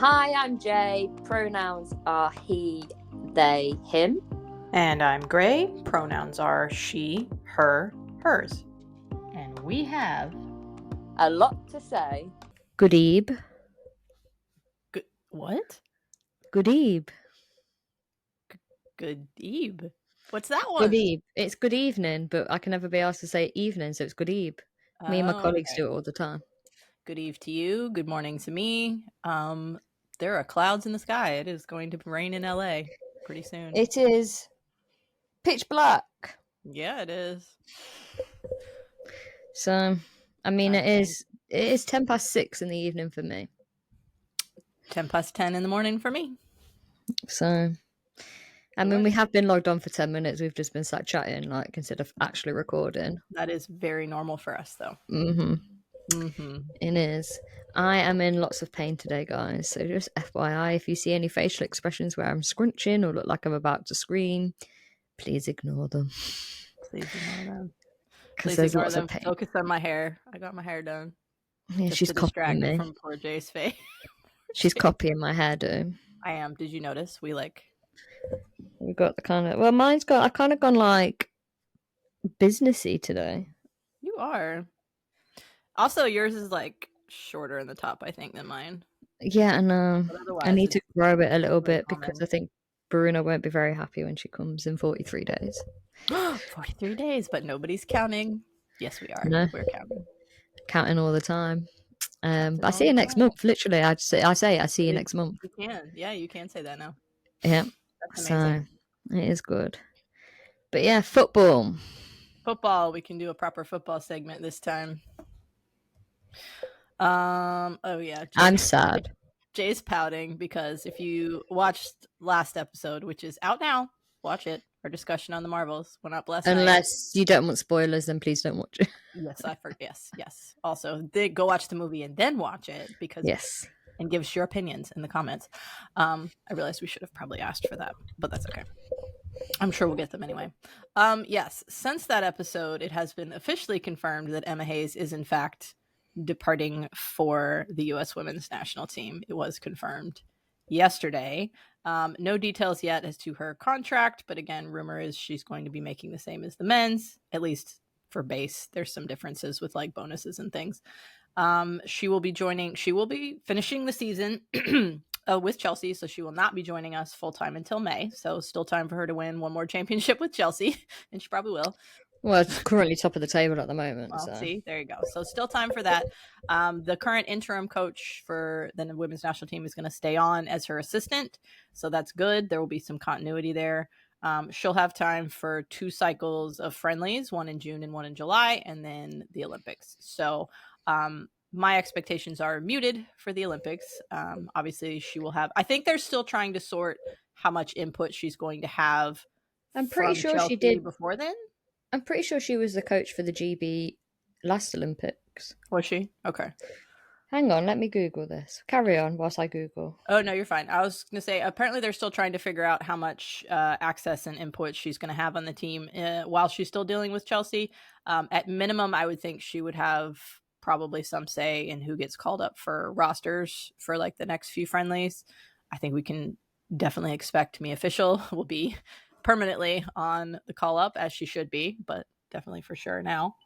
Hi, I'm Jay. Pronouns are he, they, him. And I'm Gray. Pronouns are she, her, hers. And we have a lot to say. Good eve. What? Good eve. Good eve. What's that one? Good eve. It's good evening, but I can never be asked to say evening, so it's good eve. Me and my colleagues do it all the time. Good eve to you. Good morning to me. There are clouds in the sky. It is going to rain in LA pretty soon. It is pitch black. Yeah, it is. So, I mean, it is 6:10 in the evening for me. 10:10 in the morning for me. So, I mean, we have been logged on for 10 minutes. We've just been sat chatting, like, instead of actually recording. That is very normal for us, though. It is. I am in lots of pain today, guys. So just FYI, if you see any facial expressions where I'm scrunching or look like I'm about to scream, please ignore them. Please ignore them. Because there's lots of pain. Focus on my hair. I got my hair done. Yeah, just she's copying me. From poor Jay's face. She's copying my hairdo. I am. Did you notice? We got the kind of... Well, I've kind of gone, like, businessy today. You are. Also, yours is, like, shorter in the top, I think, than mine. Yeah, I know. I need to grow it a little bit because I think Bruno won't be very happy when she comes in 43 days. 43 days, but nobody's counting. Yes, we are. No. We're counting. Counting all the time. But I see you next month. Literally, I see you next month. You can. Yeah, you can say that now. Yeah. That's amazing. So it is good. But yeah, football. We can do a proper football segment this time. Oh yeah. I'm sad. Jay's pouting because if you watched last episode, which is out now, watch it. Our discussion on the Marvels went up last night. Unless you don't want spoilers, then please don't watch it. Yes. Also, go watch the movie and then watch it because and give us your opinions in the comments. I realized we should have probably asked for that, but that's okay. I'm sure we'll get them anyway. Yes, since that episode, it has been officially confirmed that Emma Hayes is in fact departing for the U.S. women's national team. It was confirmed yesterday. No details yet as to her contract, but again, rumor is she's going to be making the same as the men's, at least for base. There's some differences with like bonuses and things. She will be finishing the season with Chelsea, so she will not be joining us full-time until May. So still time for her to win one more championship with Chelsea, and she probably will. Well, it's currently top of the table at the moment. Well, see, there you go. So still time for that. The current interim coach for the women's national team is going to stay on as her assistant. So that's good. There will be some continuity there. She'll have time for 2 cycles of friendlies, one in June and one in July, and then the Olympics. So my expectations are muted for the Olympics. Obviously, she will have... I think they're still trying to sort how much input she's going to have. I'm pretty sure Chelsea she did before then. I'm pretty sure she was the coach for the GB last Olympics. Was she? Okay. Hang on, let me Google this. Carry on whilst I Google. Oh, no, you're fine. I was going to say, apparently they're still trying to figure out how much access and input she's going to have on the team while she's still dealing with Chelsea. At minimum, I would think she would have probably some say in who gets called up for rosters for like the next few friendlies. I think we can definitely expect Mia Official will be permanently on the call up, as she should be, but definitely for sure now.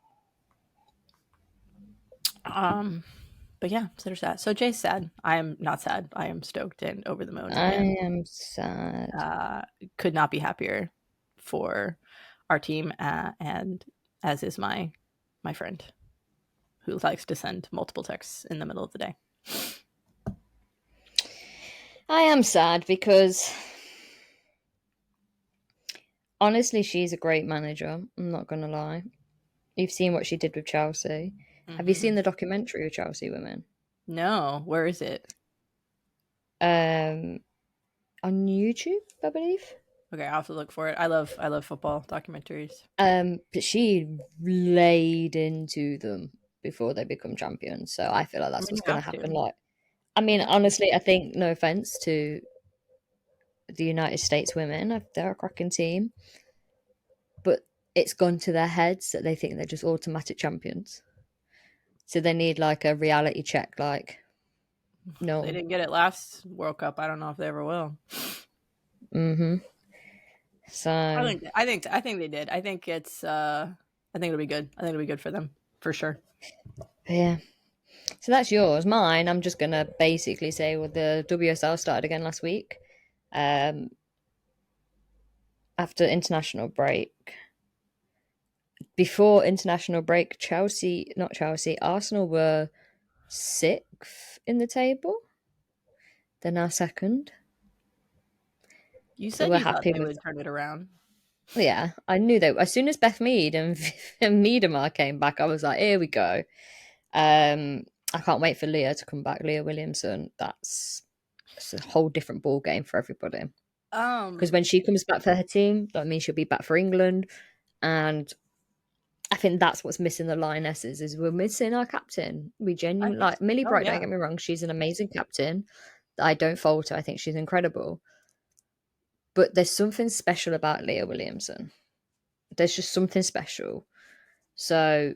But yeah, so there's that. So Jay's sad. I am not sad. I am stoked and over the moon. I am sad. Could not be happier for our team, and as is my friend who likes to send multiple texts in the middle of the day. I am sad because honestly, she's a great manager. I'm not going to lie. You've seen what she did with Chelsea. Mm-hmm. Have you seen the documentary of Chelsea Women? No. Where is it? On YouTube, I believe. Okay, I'll have to look for it. I love football documentaries. But she laid into them before they become champions. So I feel like that's what's going to happen. Like, I mean, honestly, I think, no offense to the United States women, they're a cracking team, but it's gone to their heads that they think they're just automatic champions. So they need like a reality check, like No, they didn't get it last World Cup. I don't know if they ever will. So I think they did. I think it's. I think it'll be good. I think it'll be good for them for sure. Yeah. So that's yours. Mine, I'm just gonna basically say, well, the WSL started again last week. After international break. Before international break, Arsenal were 6th in the table. They're now 2nd. You said you thought they would turn it around. Yeah, I knew that. As soon as Beth Mead and Miedemar came back, I was like, here we go. I can't wait for Leah to come back. Leah Williamson. It's a whole different ball game for everybody. Because when she comes back for her team, that means she'll be back for England, and I think that's what's missing the Lionesses is we're missing our captain. We genuinely like Millie Bright. Don't get me wrong, she's an amazing captain. I don't fault her. I think she's incredible. But there's something special about Leah Williamson. There's just something special. So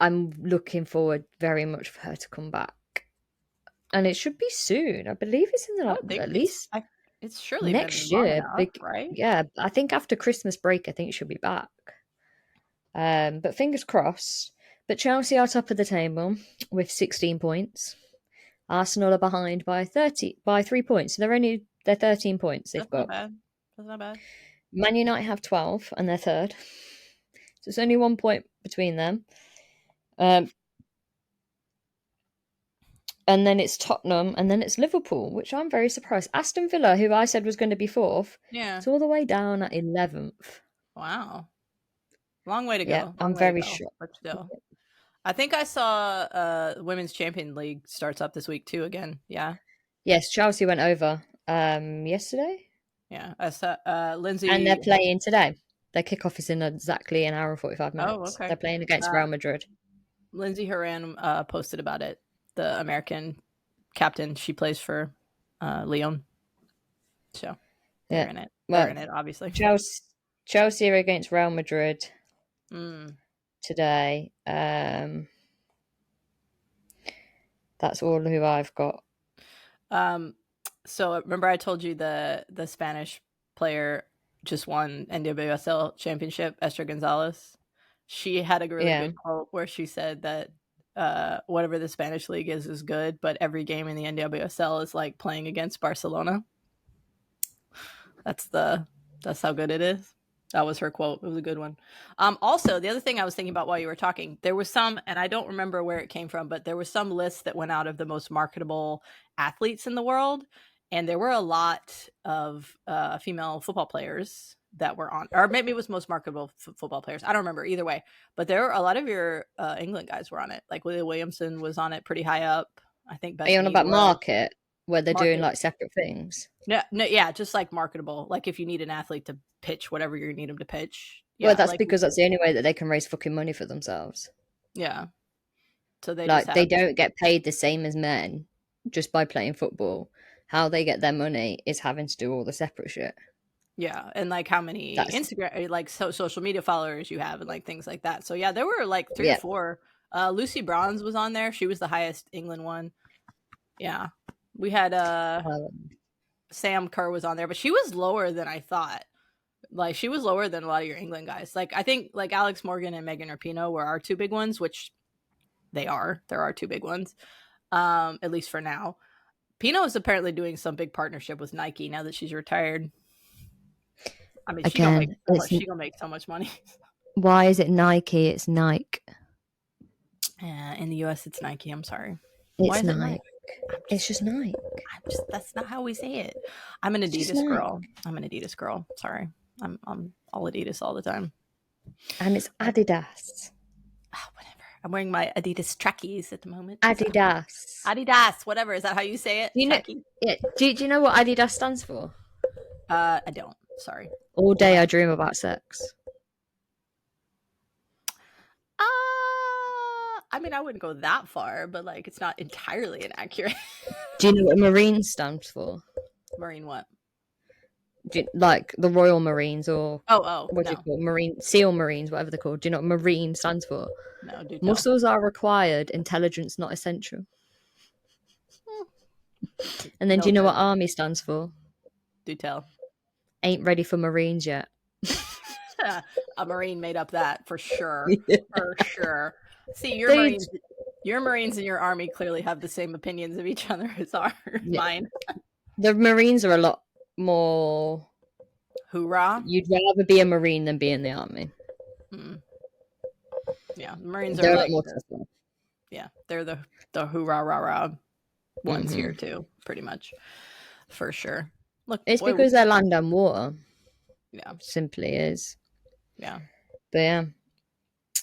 I'm looking forward very much for her to come back. And it should be soon. I believe it's in at least it's surely next been long year. enough, right? Yeah, I think after Christmas break, I think she'll be back. But fingers crossed. But Chelsea are top of the table with 16 points. Arsenal are behind by 3 points. So they're 13 points they've got. That's not bad. Man United have 12 and they're 3rd. So it's only 1 point between them. And then it's Tottenham, and then it's Liverpool, which I'm very surprised. Aston Villa, who I said was going to be 4th, it's all the way down at 11th. Wow. Long way to go. Yeah, I'm very sure. But still. I think I saw Women's Champion League starts up this week too again. Yeah. Yes, Chelsea went over yesterday. Yeah. I saw Lindsay. And they're playing today. Their kickoff is in exactly an hour and 45 minutes. Oh, okay. They're playing against Real Madrid. Lindsay Horan posted about it. The American captain, she plays for Lyon. So they're in it. They're in it, obviously. Chelsea are against Real Madrid today. That's all who I've got. So remember I told you the Spanish player just won NWSL championship, Esther Gonzalez. She had a really good quote where she said that whatever the Spanish league is good, but every game in the NWSL is like playing against Barcelona. That's how good it is. That was her quote. It was a good one. Also, the other thing I was thinking about while you were talking, there was some, and I don't remember where it came from, but there was some list that went out of the most marketable athletes in the world, and there were a lot of female football players that were on, or maybe it was most marketable football players. I don't remember either way, but there were a lot of your England guys were on it. Like Leah Williamson was on it pretty high up. I think. Are you on about market where they're doing like separate things? Yeah, just like marketable. Like if you need an athlete to pitch whatever you need them to pitch. Yeah, well, that's because that's the only way that they can raise fucking money for themselves. Yeah. So they they don't get paid the same as men just by playing football. How they get their money is having to do all the separate shit. Yeah, and like how many Instagram, like social media followers you have, and like things like that. So yeah, there were like 3 or 4. Lucy Bronze was on there. She was the highest England one. Yeah, we had Sam Kerr was on there, but she was lower than I thought. Like she was lower than a lot of your England guys. Like I think like Alex Morgan and Megan Rapinoe were our 2 big ones, which they are. There are 2 big ones, at least for now. Pino is apparently doing some big partnership with Nike now that she's retired. I mean, she's gonna make so much money. Why is it Nike? It's Nike. Yeah, in the US, it's Nike. I'm sorry. It's Nike. It's just Nike. That's not how we say it. I'm an Adidas girl. Sorry, I'm all Adidas all the time. And it's Adidas. Whatever. I'm wearing my Adidas trackies at the moment. Adidas. Whatever. Is that how you say it? Do you know what Adidas stands for? I don't. Sorry. All day I dream about sex. I mean, I wouldn't go that far, but like, it's not entirely inaccurate. Do you know what Marine stands for? Marine what? like the Royal Marines or what do you call Marine SEAL Marines, whatever they're called? Do you know what Marine stands for? No, do tell. Muscles are required, intelligence not essential. And then do you know what Army stands for? Do tell. Ain't ready for Marines yet. A Marine made up that for sure. For sure. See, your Marines and your Army clearly have the same opinions of each other as mine. The Marines are a lot more hoorah. You'd rather be a Marine than be in the Army. Yeah, Marines are like they're the hoorah rah rah ones here too, pretty much, for sure. Look, it's because they're land and water. Yeah, simply is. Yeah, but yeah,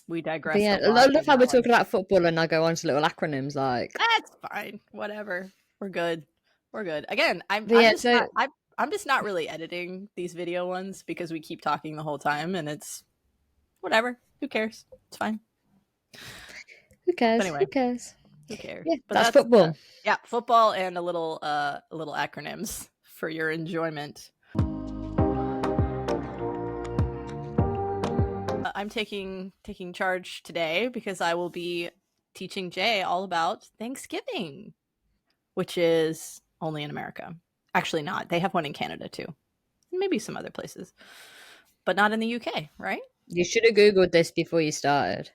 we digress. But yeah, I love how we're talking about football and I go on to little acronyms like. That's fine. Whatever. We're good. Again, I'm just not really editing these video ones because we keep talking the whole time and it's whatever. Who cares? It's fine. Who cares? Anyway, who cares? Yeah, but that's football. Yeah, football and a little acronyms for your enjoyment. I'm taking charge today because I will be teaching Jay all about Thanksgiving, which is only in America. Actually not. They have one in Canada too. Maybe some other places. But not in the UK, right? You should have Googled this before you started.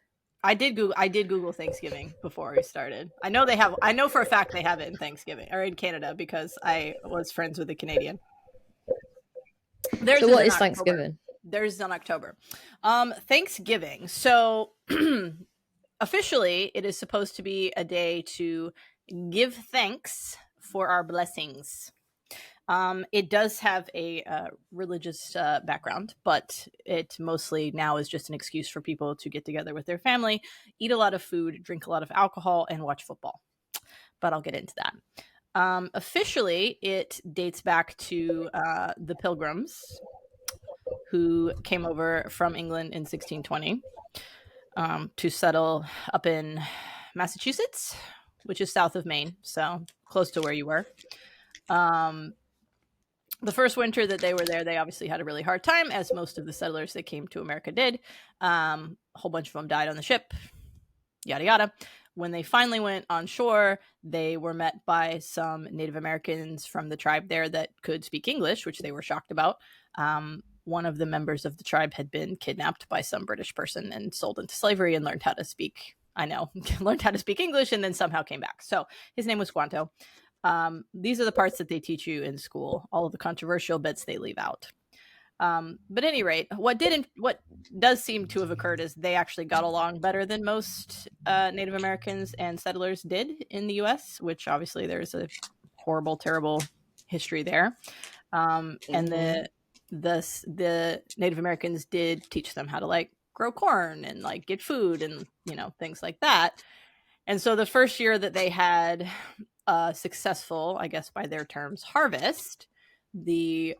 I did Google Thanksgiving before we started. I know for a fact they have it in Thanksgiving or in Canada because I was friends with a Canadian. So what is Thanksgiving? Theirs is in October. Thanksgiving. So officially it is supposed to be a day to give thanks for our blessings. It does have a religious background, but it mostly now is just an excuse for people to get together with their family, eat a lot of food, drink a lot of alcohol, and watch football. But I'll get into that. Officially, it dates back to the Pilgrims who came over from England in 1620 to settle up in Massachusetts, which is south of Maine, so close to where you were. The first winter that they were there, they obviously had a really hard time, as most of the settlers that came to America did. A whole bunch of them died on the ship, yada, yada. When they finally went on shore, they were met by some Native Americans from the tribe there that could speak English, which they were shocked about. One of the members of the tribe had been kidnapped by some British person and sold into slavery and learned how to speak English and then somehow came back. So his name was Squanto. These are the parts that they teach you in school. All of the controversial bits they leave out. But at any rate, what does seem to have occurred is they actually got along better than most Native Americans and settlers did in the U.S., which obviously there's a horrible, terrible history there. And the Native Americans did teach them how to grow corn and get food and things like that. And so the first year that they had successful, I guess by their terms, harvest, the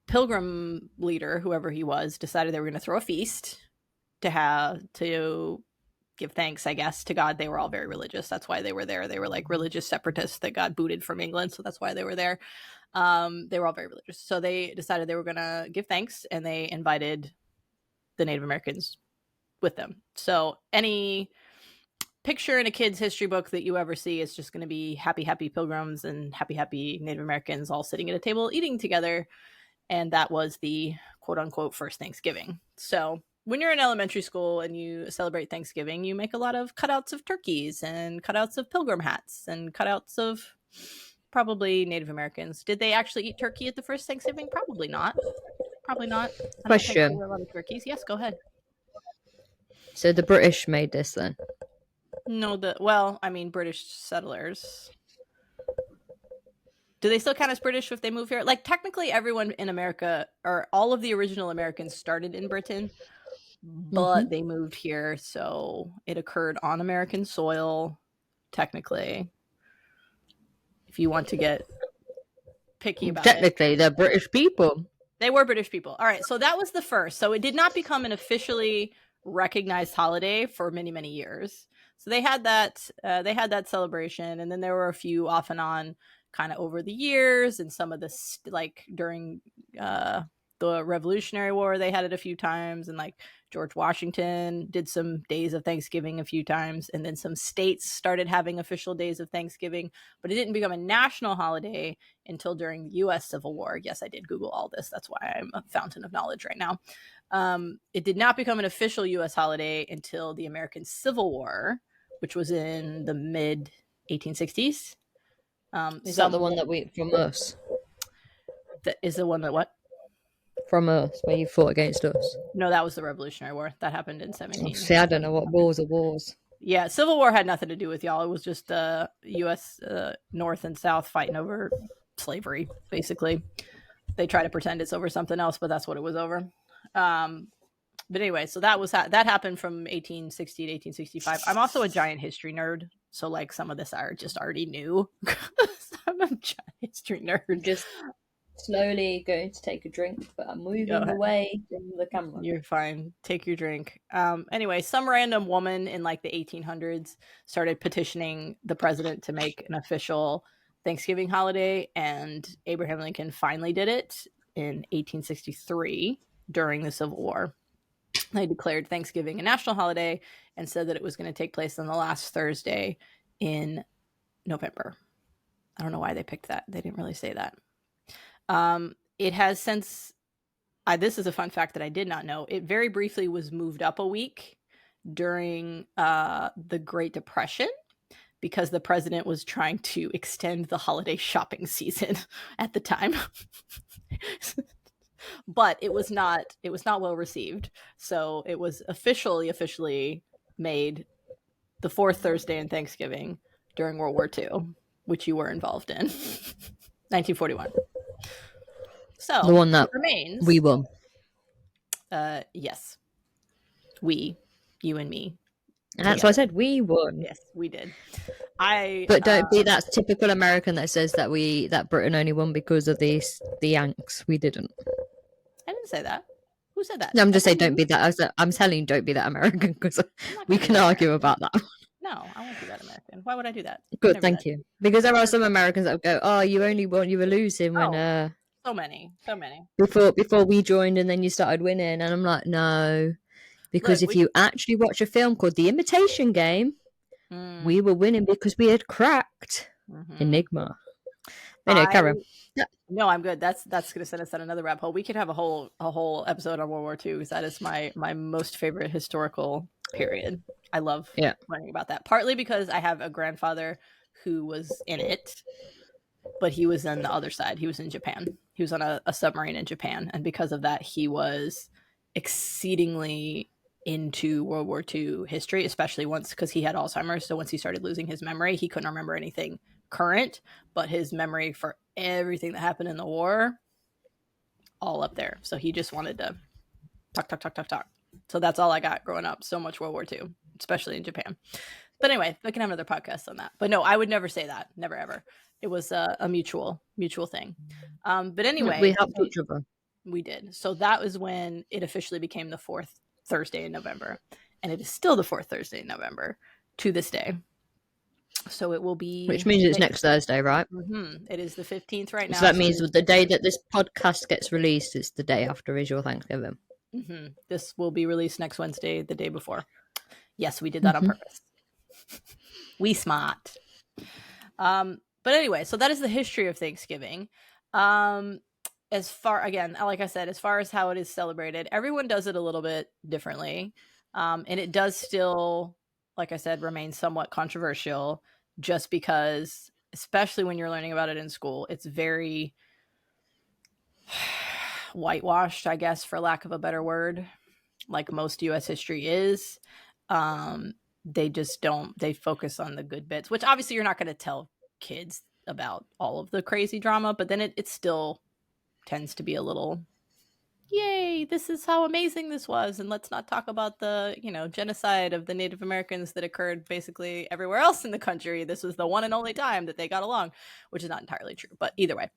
Pilgrim leader, whoever he was, decided they were going to throw a feast to give thanks, I guess, to God. They were all very religious. That's why they were there. They were religious separatists that got booted from England, so that's why they were there. They were all very religious. So they decided they were going to give thanks, and they invited the Native Americans with them. So any picture in a kid's history book that you ever see is just going to be happy, happy Pilgrims and happy, happy Native Americans all sitting at a table eating together. And that was the quote unquote first Thanksgiving. So when you're in elementary school and you celebrate Thanksgiving, you make a lot of cutouts of turkeys and cutouts of pilgrim hats and cutouts of probably Native Americans. Did they actually eat turkey at the first Thanksgiving? Probably not. Question. A lot of turkeys. Yes, go ahead. So the British made this then? No, British settlers. Do they still count as British if they move here? Technically everyone in America, or all of the original Americans, started in Britain, but they moved here, so it occurred on American soil, technically. If you want to get picky about technically, they're British people. They were British people. All right, so that was the first. So it did not become an officially recognized holiday for many, many years. So they had that celebration, and then there were a few off and on kind of over the years, and some of this, like during the Revolutionary War, they had it a few times, and like George Washington did some days of Thanksgiving a few times, and then some states started having official days of Thanksgiving, but it didn't become a national holiday until during the U.S. Civil War. Yes, I did Google all this. That's why I'm a fountain of knowledge right now. It did not become an official U.S. holiday until the American Civil War, which was in the mid 1860s. Is that the one that we from us? That is the one that what? From us, where you fought against us? No, that was the Revolutionary War. That happened in 17. See, I don't know what wars are wars. Yeah, Civil War had nothing to do with y'all. It was just U.S. North and South fighting over slavery, basically. They try to pretend it's over something else, but that's what it was over. But anyway, so that happened from 1860 to 1865. I'm also a giant history nerd, so like some of this I just already knew. I'm a giant history nerd. Just slowly going to take a drink, but I'm moving away from the camera. You're fine. Take your drink. Anyway, some random woman in like the 1800s started petitioning the president to make an official Thanksgiving holiday, and Abraham Lincoln finally did it in 1863 during the Civil War. They declared Thanksgiving a national holiday and said that it was going to take place on the last Thursday in November. I don't know why they picked that. They didn't really say that. It has since, this is a fun fact that I did not know, it very briefly was moved up a week during the Great Depression because the president was trying to extend the holiday shopping season at the time. But it was not well received. So it was officially made the fourth Thursday in Thanksgiving during World War II, which you were involved in. 1941. So the one that remains. We won. Yes. We, you and me. And that's why I said we won. Yes, we did. But don't be that typical American that says that Britain only won because of the Yanks. We didn't. I didn't say that. Who said that? No, I'm just saying don't be that. I'm telling you, don't be that American because we can argue about that. No, I won't be that American. Why would I do that? Good, thank you. Because there are some Americans that go, "Oh, you only won. You were losing when." So many. Before we joined, and then you started winning, and I'm like, no, because if you actually watch a film called The Imitation Game, we were winning because we had cracked Enigma. Anyway, Karen. No, I'm good. That's going to send us down another rabbit hole. We could have a whole episode on World War II because that is my most favorite historical period. I love learning about that. Partly because I have a grandfather who was in it, but he was on the other side. He was in Japan. He was on a submarine in Japan, and because of that, he was exceedingly into World War II history, especially because he had Alzheimer's. So once he started losing his memory, he couldn't remember anything current, but his memory for everything that happened in the war, all up there. So he just wanted to talk. So that's all I got growing up. So much World War II, especially in Japan. But anyway, I can have another podcast on that. But no, I would never say that. Never, ever. It was a mutual thing. But anyway. We helped each other. We did. So that was when it officially became the fourth Thursday in November. And it is still the fourth Thursday in November to this day. So it will be... Which means it's next Thursday, right? Mm-hmm. It is the 15th right now. So that means the day that this podcast gets released, it's the day after is your Thanksgiving. Mm-hmm. This will be released next Wednesday, the day before. Yes, we did that on purpose. We smart. But anyway, so that is the history of Thanksgiving. As far, again, like I said, as far as how it is celebrated, everyone does it a little bit differently. And it does still, like I said, remain somewhat controversial just because, especially when you're learning about it in school, it's very whitewashed, I guess, for lack of a better word, like most U.S. history is. They just don't, they focus on the good bits, which obviously you're not going to tell kids about all of the crazy drama, but then it still tends to be a little, yay, this is how amazing this was, and let's not talk about the genocide of the Native Americans that occurred basically everywhere else in the country. This was the one and only time that they got along, which is not entirely true, but either way,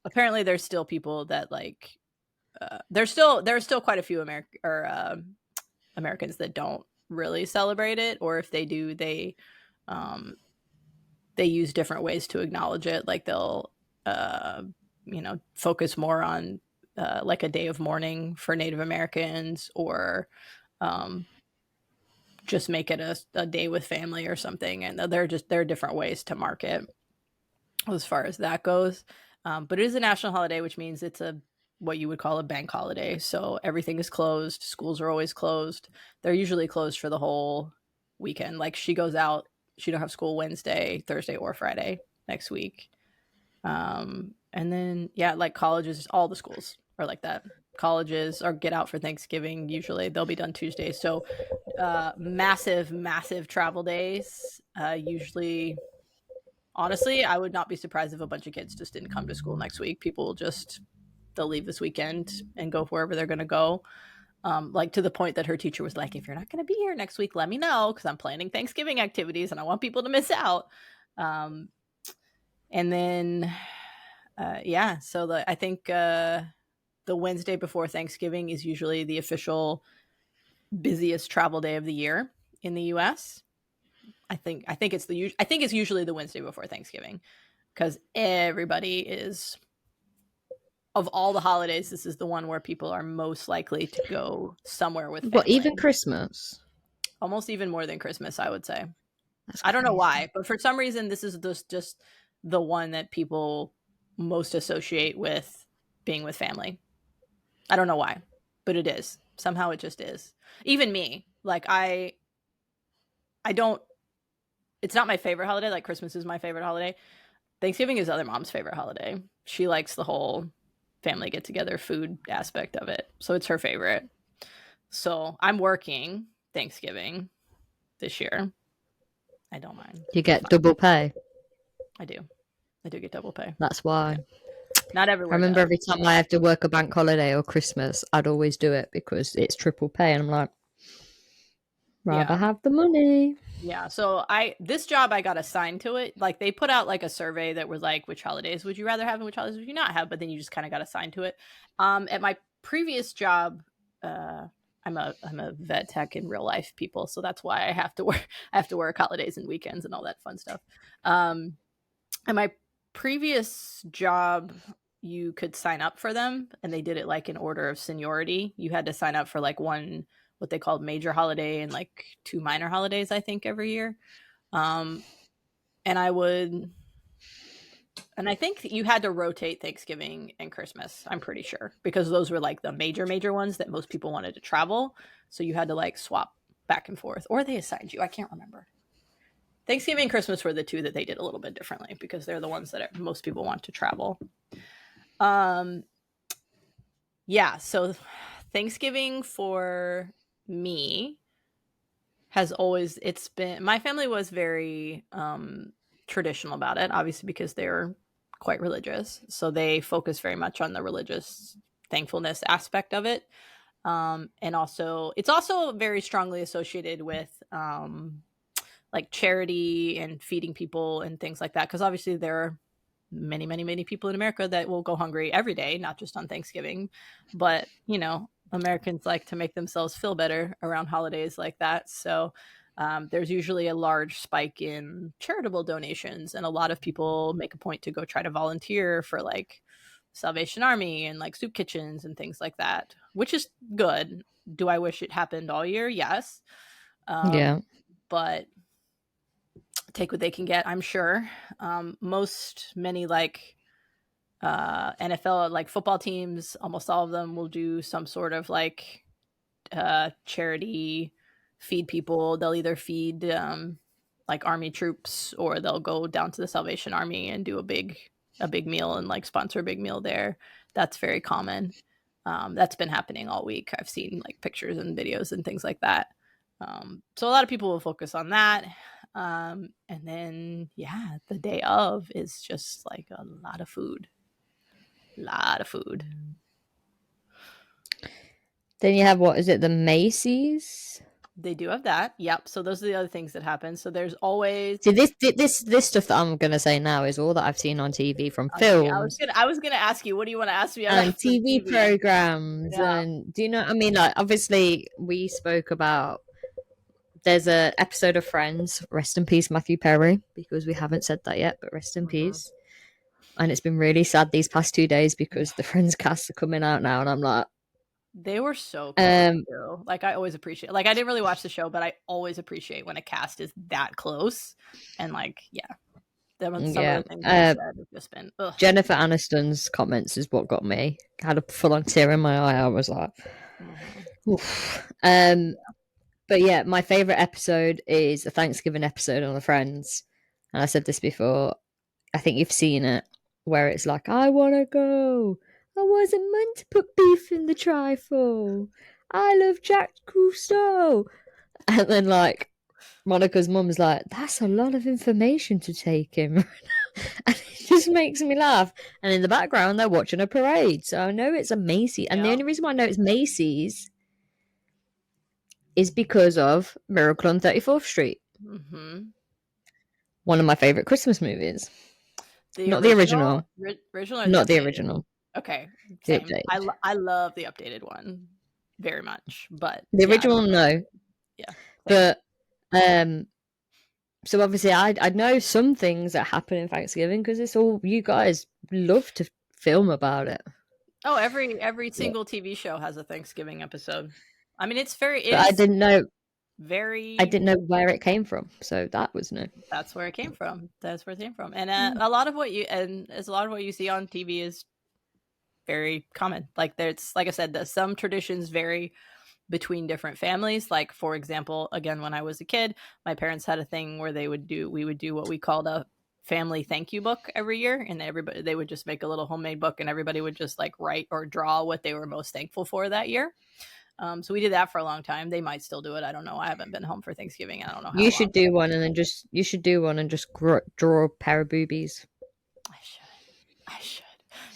apparently there's still people that like there are still quite a few Americans that don't really celebrate it, or if they do, they they use different ways to acknowledge it. Like they'll, focus more on like a day of mourning for Native Americans, or just make it a day with family or something. And there are different ways to mark it as far as that goes. But it is a national holiday, which means it's what you would call a bank holiday. So everything is closed. Schools are always closed. They're usually closed for the whole weekend. Like she goes out, she don't have school Wednesday, Thursday, or Friday next week. And then, like colleges, all the schools are like that. Colleges are get out for Thanksgiving. Usually they'll be done Tuesday. So massive travel days. Usually, honestly, I would not be surprised if a bunch of kids just didn't come to school next week. People they'll leave this weekend and go wherever they're going to go. Like to the point that her teacher was like, if you're not going to be here next week, let me know, because I'm planning Thanksgiving activities and I want people to miss out. And then, so I think the Wednesday before Thanksgiving is usually the official busiest travel day of the year in the U.S. I think it's usually the Wednesday before Thanksgiving, because everybody is, of all the holidays, this is the one where people are most likely to go somewhere with family. What, even Christmas? Almost even more than Christmas, I would say. I don't know why, but for some reason, this is just the one that people most associate with being with family. I don't know why, but it is. Somehow it just is. Even me, like I don't, it's not my favorite holiday. Like Christmas is my favorite holiday. Thanksgiving is other mom's favorite holiday. She likes the whole family get together food aspect of it. So it's her favorite. So I'm working Thanksgiving this year. I don't mind. You get double pay. I do get double pay. That's why. Yeah. Not everywhere. I remember every time I have to work a bank holiday or Christmas, I'd always do it because it's triple pay, and I'm like, rather have the money. Yeah. So this job, I got assigned to it. Like they put out like a survey that was like, which holidays would you rather have and which holidays would you not have? But then you just kind of got assigned to it. At my previous job, I'm a vet tech in real life, people. So that's why I have to work holidays and weekends and all that fun stuff. At my previous job, you could sign up for them, and they did it like in order of seniority. You had to sign up for like one, what they called major holiday, and like 2 minor holidays, I think, every year. And I think you had to rotate Thanksgiving and Christmas, I'm pretty sure, because those were like the major ones that most people wanted to travel. So you had to like swap back and forth, or they assigned you. I can't remember. Thanksgiving and Christmas were the 2 that they did a little bit differently, because they're the ones that most people want to travel. So Thanksgiving for me has always, my family was very traditional about it, obviously, because they're quite religious. So they focus very much on the religious thankfulness aspect of it. And also, it's also very strongly associated with like charity and feeding people and things like that. Because obviously there are many people in America that will go hungry every day, not just on Thanksgiving. But, Americans like to make themselves feel better around holidays like that. So there's usually a large spike in charitable donations, and a lot of people make a point to go try to volunteer for like Salvation Army and like soup kitchens and things like that, which is good. Do I wish it happened all year? Yes. But take what they can get, I'm sure. Many like NFL, like football teams, almost all of them will do some sort of like charity, feed people. They'll either feed like army troops, or they'll go down to the Salvation Army and do a big meal and like sponsor a big meal there. That's very common. That's been happening all week. I've seen like pictures and videos and things like that. So a lot of people will focus on that. And then, the day of is just like a lot of food. Then you have, what is it, the Macy's? They do have that. Yep. So those are the other things that happen. So there's always this stuff that I'm gonna say now is all that I've seen on TV from films. I was gonna ask you, what do you want to ask me? And TV programs, and do you know? I mean, like obviously we spoke about there's a episode of Friends, rest in peace Matthew Perry, because we haven't said that yet, but rest in peace. And it's been really sad these past 2 days because the Friends casts are coming out now, and I'm like, they were so cool too. Like, I always appreciate, like, I didn't really watch the show, but I always appreciate when a cast is that close. And like, some of the things said have just been Jennifer Aniston's comments is what got me. I had a full-on tear in my eye. I was like, oof. But yeah, my favorite episode is a Thanksgiving episode on the Friends, and I said this before. I think you've seen it, where it's like, I want to go. I wasn't meant to put beef in the trifle. I love Jack Cousteau. And then, like, Monica's mum's like, that's a lot of information to take in. And it just makes me laugh. And in the background, they're watching a parade. So I know it's a Macy's. And the only reason why I know it's Macy's is because of Miracle on 34th Street. One of my favorite Christmas movies. Not the original. Not the original. Okay. Same. I love the updated one very much. But the original, no. Yeah. But so obviously I know some things that happen in Thanksgiving because it's all, you guys love to film about it. Oh, every single TV show has a Thanksgiving episode. I mean, it's very. But I didn't know. I didn't know where it came from, so that was new. That's where it came from. And a lot of what you see on TV is very common. Like, there's, like I said, some traditions vary between different families. Like, for example, again, when I was a kid, my parents had a thing where we would do what we called a family thank you book every year, and they would just make a little homemade book, and everybody would just like write or draw what they were most thankful for that year. So we did that for a long time. They might still do it. I don't know. I haven't been home for Thanksgiving. I don't know how you should do one, and then just draw a pair of boobies. I should.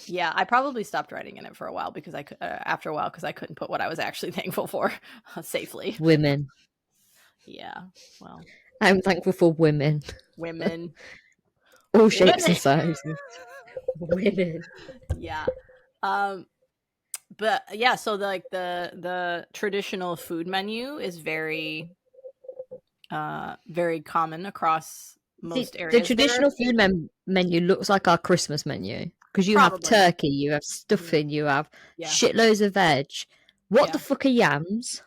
Yeah, I probably stopped writing in it for a while because after a while because I couldn't put what I was actually thankful for safely. Women. Yeah. Well, I'm thankful for women. All shapes and sizes. Women. Yeah. But yeah, so the traditional food menu is very very common across most areas. The traditional food menu looks like our Christmas menu because you have turkey, you have stuffing, you have shitloads of veg. What the fuck are yams?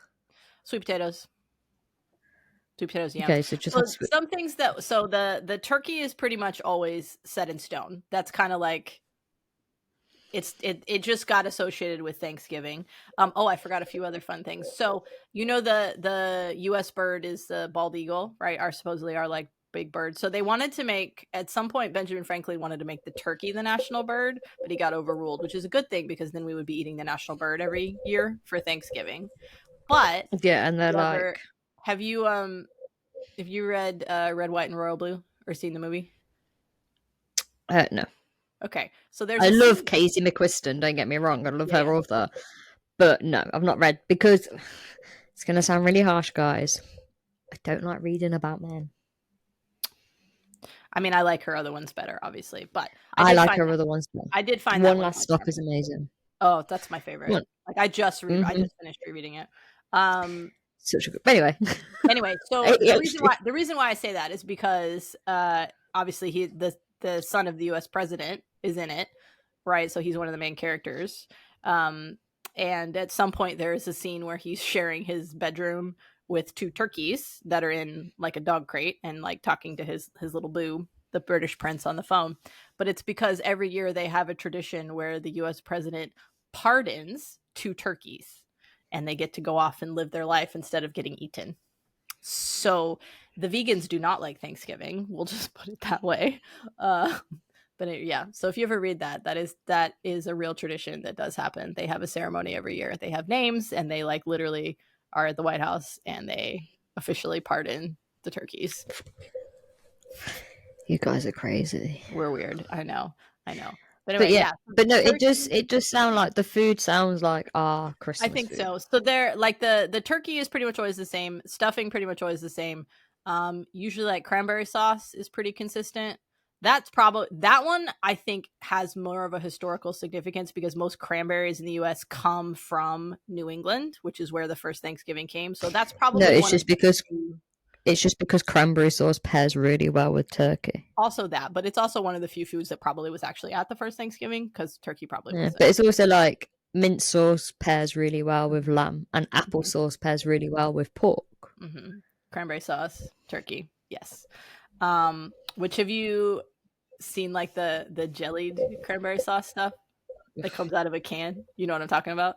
Sweet potatoes. Yams. Okay, so just some things the turkey is pretty much always set in stone. That's kind of like it just got associated with Thanksgiving. I forgot a few other fun things. So the U.S. bird is the bald eagle, right? Supposedly our like big bird. So they wanted to make, at some point, Benjamin Franklin wanted to make the turkey the national bird, but he got overruled, which is a good thing because then we would be eating the national bird every year for Thanksgiving. But yeah, and they're like, have you read Red, White, and Royal Blue or seen the movie? No. Okay, so I love Casey McQuiston, don't get me wrong, I love her author, but no, I've not read, because it's going to sound really harsh, guys, I don't like reading about men. I mean, I like her other ones better, obviously, but I like her other ones better. I did find One Last Stop is amazing. Oh, that's my favorite. Like, I just finished rereading it. Such a good. Anyway, so the reason why I say that is because obviously the son of the U.S. president is in it, right? So he's one of the main characters. And at some point there is a scene where he's sharing his bedroom with two turkeys that are in like a dog crate and like talking to his little boo, the British prince, on the phone. But it's because every year they have a tradition where the U.S. president pardons two turkeys and they get to go off and live their life instead of getting eaten. So the vegans do not like Thanksgiving. We'll just put it that way. So if you ever read that is a real tradition that does happen. They have a ceremony every year. They have names, and they like literally are at the White House, and they officially pardon the turkeys. You guys are crazy. We're weird. I know. But anyway, but no, it just sounds like the food sounds like Christmas. I think food. so. So they're like the turkey is pretty much always the same. Stuffing pretty much always the same. Usually like cranberry sauce is pretty consistent. That's probably that one I think has more of a historical significance because most cranberries in the U.S. come from New England, which is where the first Thanksgiving came. So that's probably no. It's just because It's just because cranberry sauce pairs really well with turkey. Also that, but it's also one of the few foods that probably was actually at the first Thanksgiving because turkey probably wasn't. But it's also like mint sauce pairs really well with lamb, and applesauce pairs really well with pork. Cranberry sauce, turkey, yes. Which have you seen, like the jellied cranberry sauce stuff that comes out of a can? You know what I'm talking about?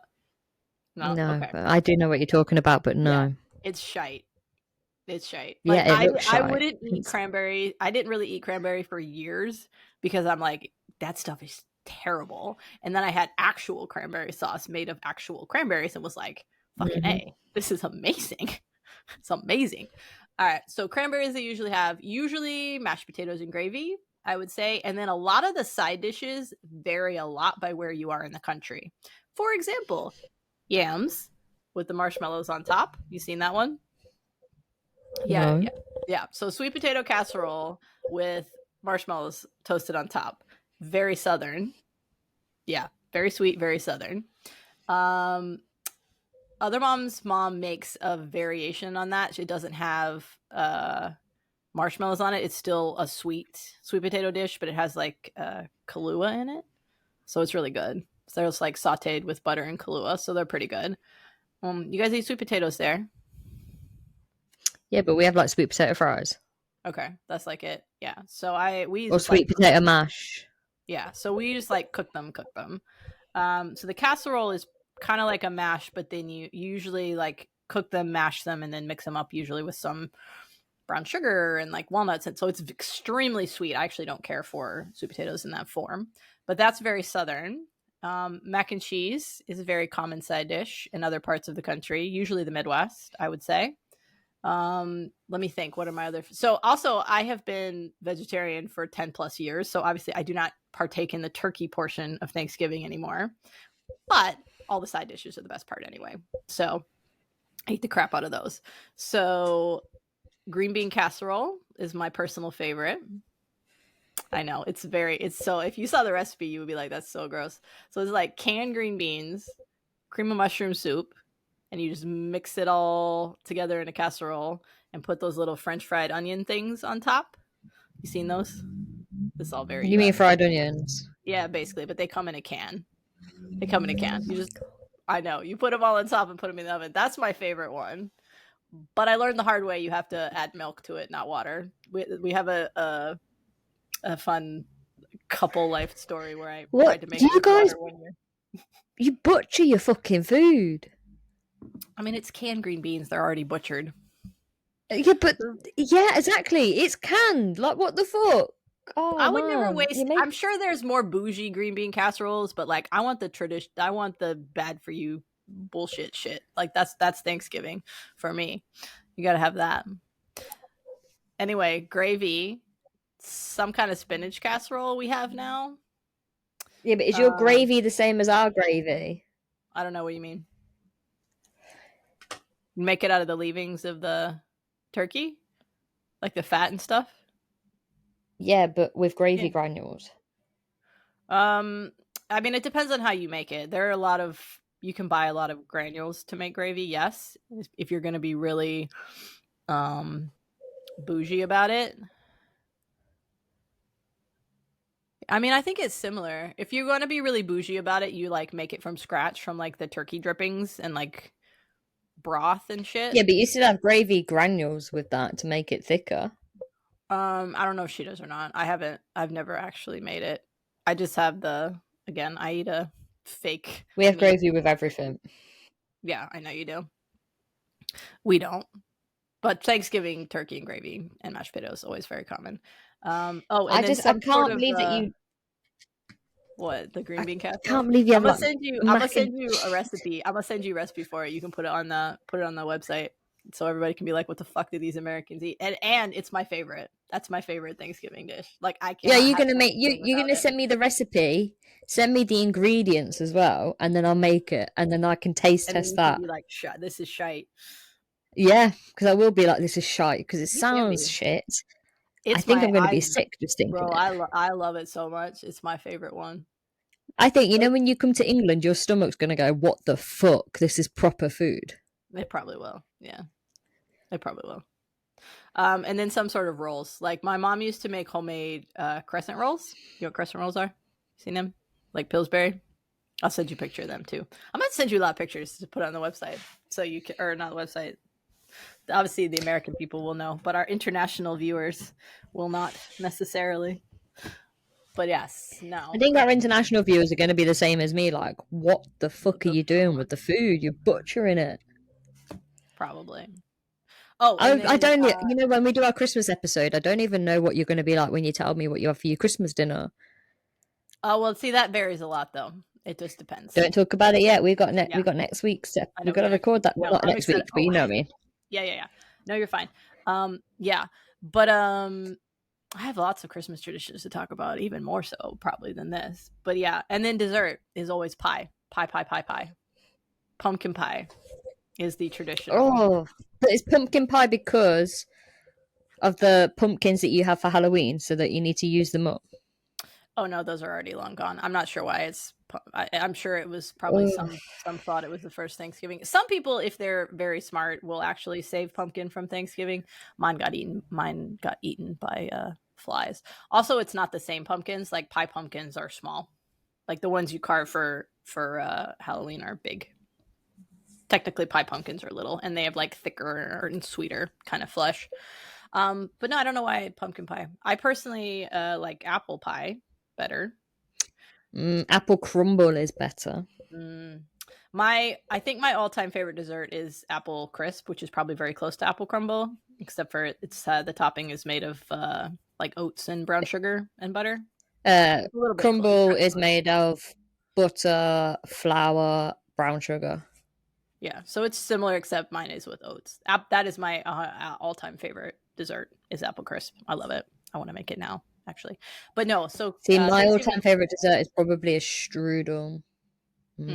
No, okay. I do know what you're talking about, but no. Yeah, it's shite. It's shite. Like, yeah, it looks shite. I wouldn't eat cranberry. I didn't really eat cranberry for years because I'm like, that stuff is terrible. And then I had actual cranberry sauce made of actual cranberries and was like, fucking A, this is amazing. It's amazing. All right, so cranberries they usually have mashed potatoes and gravy, I would say, and then a lot of the side dishes vary a lot by where you are in the country. For example, yams with the marshmallows on top. You seen that one? Yeah. So sweet potato casserole with marshmallows toasted on top. Very Southern. Yeah, very sweet, very Southern. Other mom's mom makes a variation on that. She doesn't have marshmallows on it. It's still a sweet potato dish, but it has like Kahlua in it. So it's really good. So they're just like sauteed with butter and Kahlua, so they're pretty good. You guys eat sweet potatoes there? Yeah, but we have like sweet potato fries. Okay, that's like it. Yeah. So we or sweet potato mash. Yeah, so we just like cook them. So the casserole is kind of like a mash, but then you usually like cook them, mash them, and then mix them up usually with some brown sugar and like walnuts. And so it's extremely sweet. I actually don't care for sweet potatoes in that form, but that's very Southern. Mac and cheese is a very common side dish in other parts of the country, usually the Midwest, I would say. Let me think. What are my other? So also I have been vegetarian for 10 plus years. So obviously I do not partake in the turkey portion of Thanksgiving anymore, but all the side dishes are the best part anyway. So I eat the crap out of those. So green bean casserole is my personal favorite. I know it's so if you saw the recipe, you would be like, that's so gross. So it's like canned green beans, cream of mushroom soup, and you just mix it all together in a casserole and put those little French fried onion things on top. You seen those? This is all very. You mean fried onions? Yeah, basically, but they come in a can. I know, you put them all on top and put them in the oven. That's my favorite one. But I learned the hard way. You have to add milk to it, not water. We have a fun couple life story where I tried to make you guys. 1 year. You butcher your fucking food. I mean, it's canned green beans. They're already butchered. Yeah, but yeah, exactly. It's canned. Like, what the fuck? Oh, I would never waste. I'm sure there's more bougie green bean casseroles, but like, I want the tradition. I want the bad for you bullshit shit. Like that's Thanksgiving for me. You got to have that. Anyway, gravy, some kind of spinach casserole we have now. Yeah, but is your gravy the same as our gravy? I don't know what you mean. Make it out of the leavings of the turkey, like the fat and stuff. Yeah, but with gravy granules. I mean, it depends on how you make it. There are you can buy a lot of granules to make gravy. Yes, if you're going to be really bougie about it. I mean, I think it's similar. If you're going to be really bougie about it, you like make it from scratch from like the turkey drippings and like broth and shit. Yeah, but you still have gravy granules with that to make it thicker. I don't know if she does or not. I've never actually made it. I just have I eat a fake. We have gravy with everything. Yeah, I know you do. We don't. But Thanksgiving turkey and gravy and mashed potatoes always very common. I can't believe that you. What, the green bean casserole? I can't believe you have. I'm gonna send you a recipe. I'm gonna send you a recipe for it. You can put it on the website, so everybody can be like, "What the fuck do these Americans eat?" And it's my favorite. That's my favorite Thanksgiving dish. Like I can't. Yeah, you're gonna send me the recipe. Send me the ingredients as well, and then I'll make it, and then I can taste test that. Be like, this is shite. Yeah, because I will be like, this is shite because it sounds shit. I think I'm going to be sick just thinking. Bro, I love it so much. It's my favorite one. I think, when you come to England, your stomach's going to go, what the fuck? This is proper food. They probably will. Yeah. They probably will. And then some sort of rolls. Like my mom used to make homemade crescent rolls. You know what crescent rolls are? Seen them? Like Pillsbury. I'll send you a picture of them too. I'm gonna send you a lot of pictures to put on the website, so you can, or not the website. Obviously, the American people will know, but our international viewers will not necessarily. But yes, no. I think our international viewers are going to be the same as me. Like, what the fuck are you doing with the food? You're butchering it. Probably. Oh, I don't. You know, when we do our Christmas episode, I don't even know what you're going to be like when you tell me what you have for your Christmas dinner. Oh well, see, that varies a lot though. It just depends. Don't talk about it yet. We got next week's. We've got to record that. Well, not next week, but you know me. Yeah. No, you're fine. Yeah, but I have lots of Christmas traditions to talk about, even more so probably than this. But yeah, and then dessert is always pie. Pumpkin pie is the tradition. Oh, but it's pumpkin pie because of the pumpkins that you have for Halloween, so that you need to use them up. Oh no, those are already long gone. I'm not sure why it's. I'm sure it was probably some thought it was the first Thanksgiving. Some people, if they're very smart, will actually save pumpkin from Thanksgiving. Mine got eaten by flies. Also, it's not the same pumpkins. Like pie pumpkins are small. Like the ones you carve for Halloween are big. Technically, pie pumpkins are little, and they have like thicker and sweeter kind of flesh. But no, I don't know why pumpkin pie. I personally like apple pie better. Apple crumble is better. I think my all-time favorite dessert is apple crisp, which is probably very close to apple crumble, except for it's the topping is made of like oats and brown sugar and butter. Crumble is made of butter, flour, brown sugar. Yeah, so it's similar, except mine is with oats. That is my all-time favorite dessert is apple crisp. I love it. I want to make it now, actually. But no, so see, my all-time favorite dessert is probably a strudel. But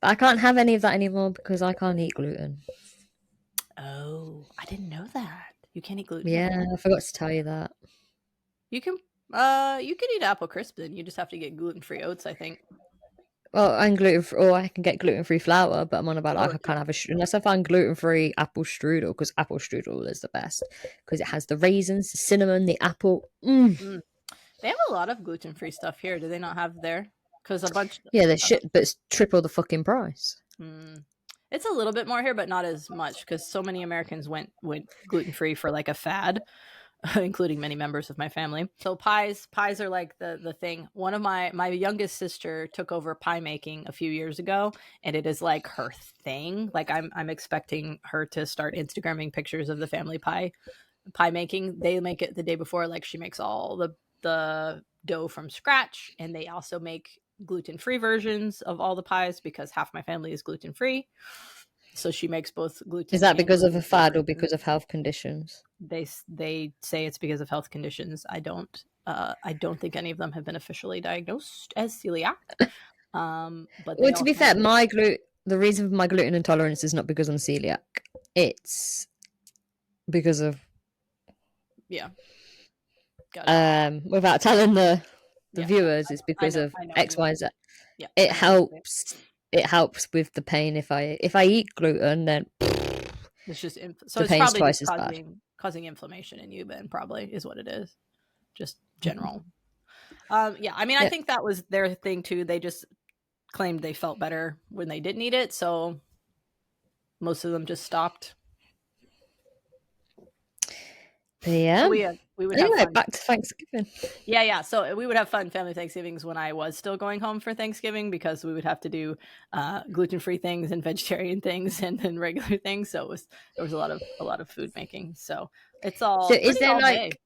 I can't have any of that anymore because I can't eat gluten. Oh, I didn't know that. You can't eat gluten. Yeah, I forgot to tell you that. You can eat apple crisp then. You just have to get gluten-free oats, I think. Well, I'm gluten-free, or I can get gluten-free flour, but I'm on about like I can't have unless I find gluten-free apple strudel, because apple strudel is the best because it has the raisins, the cinnamon, the apple. They have a lot of gluten-free stuff here. Do they not have there? Because a bunch. Yeah, they shit, but it's triple the fucking price. It's a little bit more here, but not as much because so many Americans went gluten-free for like a fad. Including many members of my family. So pies are like the thing. One of my youngest sister took over pie making a few years ago, and it is like her thing. Like I'm expecting her to start Instagramming pictures of the family pie making. They make it the day before. Like she makes all the dough from scratch, and they also make gluten-free versions of all the pies because half my family is gluten-free. So she makes both gluten. Is that because of a fad or because of health conditions? They say it's because of health conditions. I don't think any of them have been officially diagnosed as celiac. But well, to be fair, the reason for my gluten intolerance is not because I'm celiac. It's because of without telling the viewers, it's because of XYZ. Yeah, it helps. It helps with the pain. If I eat gluten, then it's just so it's probably twice as causing inflammation in you. Then probably is what it is. Just general. Yeah, I mean, I think that was their thing too. They just claimed they felt better when they didn't eat it, so most of them just stopped. Yeah. So we would have fun. Back to Thanksgiving. Yeah. So we would have fun family Thanksgivings when I was still going home for Thanksgiving because we would have to do gluten-free things and vegetarian things and then regular things. So there was a lot of food making. So it's all. So is there like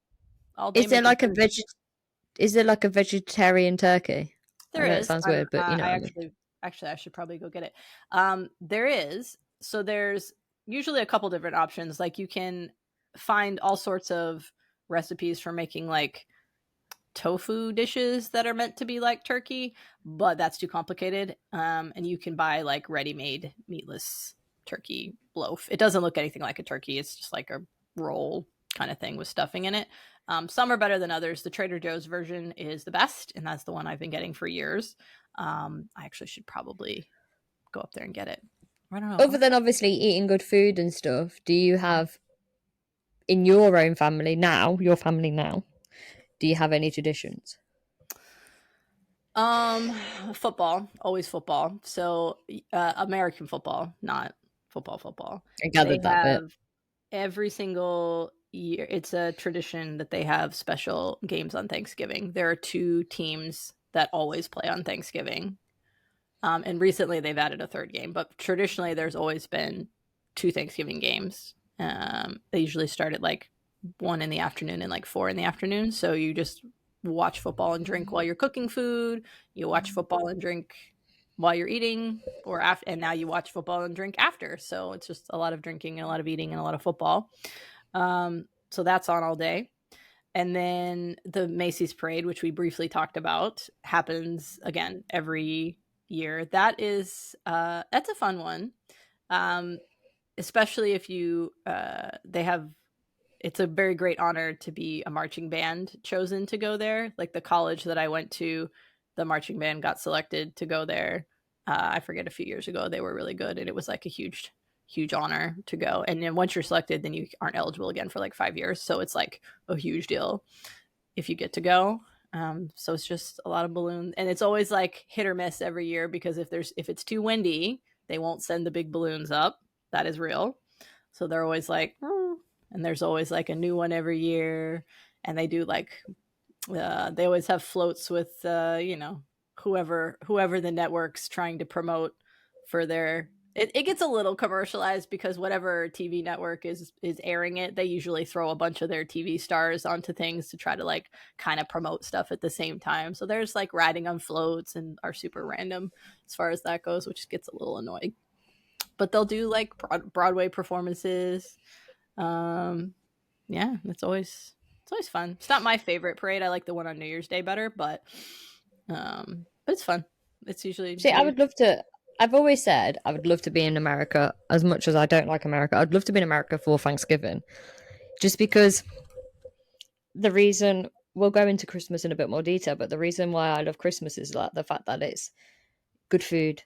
a vegetarian turkey? There is. It sounds weird, but you know. I should probably go get it. There is. So there's usually a couple different options. Like you can find all sorts of recipes for making like tofu dishes that are meant to be like turkey, but that's too complicated. And you can buy like ready-made meatless turkey loaf. It doesn't look anything like a turkey. It's just like a roll kind of thing with stuffing in it. Some are better than others. The Trader Joe's version is the best, and that's the one I've been getting for years. I actually should probably go up there and get it. I don't know. Other than obviously eating good food and stuff, do you have in your own family now, your family now, do you have any traditions? Football, always football. So American football, not football. I gathered that bit. Every single year, it's a tradition that they have special games on Thanksgiving. There are 2 teams that always play on Thanksgiving. And recently they've added a 3rd game, but traditionally there's always been 2 Thanksgiving games. They usually start at like 1 in the afternoon and like 4 in the afternoon. So you just watch football and drink while you're cooking food. You watch football and drink while you're eating, or after, and now you watch football and drink after. So it's just a lot of drinking and a lot of eating and a lot of football. So that's on all day. And then the Macy's Parade, which we briefly talked about, happens again every year. That's a fun one, especially if you it's a very great honor to be a marching band chosen to go there. Like the college that I went to, the marching band got selected to go there. I forget, a few years ago. They were really good, and it was like a huge honor to go. And then once you're selected, then you aren't eligible again for like 5 years. So it's like a huge deal if you get to go. So it's just a lot of balloons, and it's always like hit or miss every year, because if it's too windy, they won't send the big balloons up. That is real. So they're always like, and there's always like a new one every year. And they do like, they always have floats with, whoever the network's trying to promote for their, it gets a little commercialized, because whatever TV network is airing it, they usually throw a bunch of their TV stars onto things to try to like kind of promote stuff at the same time. So there's like riding on floats and are super random as far as that goes, which gets a little annoying. But they'll do like Broadway performances. Yeah, it's always fun. It's not my favorite parade. I like the one on New Year's Day better, but it's fun. It's usually I would love to. I've always said I would love to be in America. As much as I don't like America, I'd love to be in America for Thanksgiving, just because the reason, we'll go into Christmas in a bit more detail, but the reason why I love Christmas is like the fact that it's good food,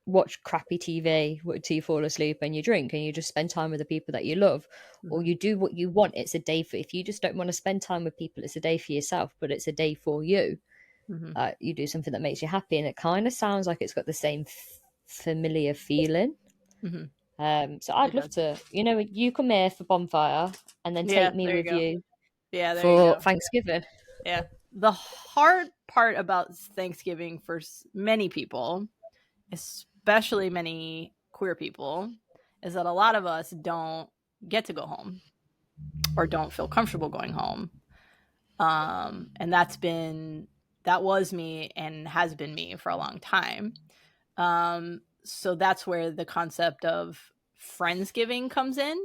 watch crappy TV till you fall asleep, and you drink and you just spend time with the people that you love, or you do what you want. It's a day for, if you just don't want to spend time with people, it's a day for yourself, but it's a day for you. You do something that makes you happy, and it kind of sounds like it's got the same familiar feeling. So I'd love to, you come here for bonfire and then take me with you for Thanksgiving. Yeah, the hard part about Thanksgiving for many people, especially many queer people, is that a lot of us don't get to go home or don't feel comfortable going home. And that was me and has been me for a long time. So that's where the concept of Friendsgiving comes in.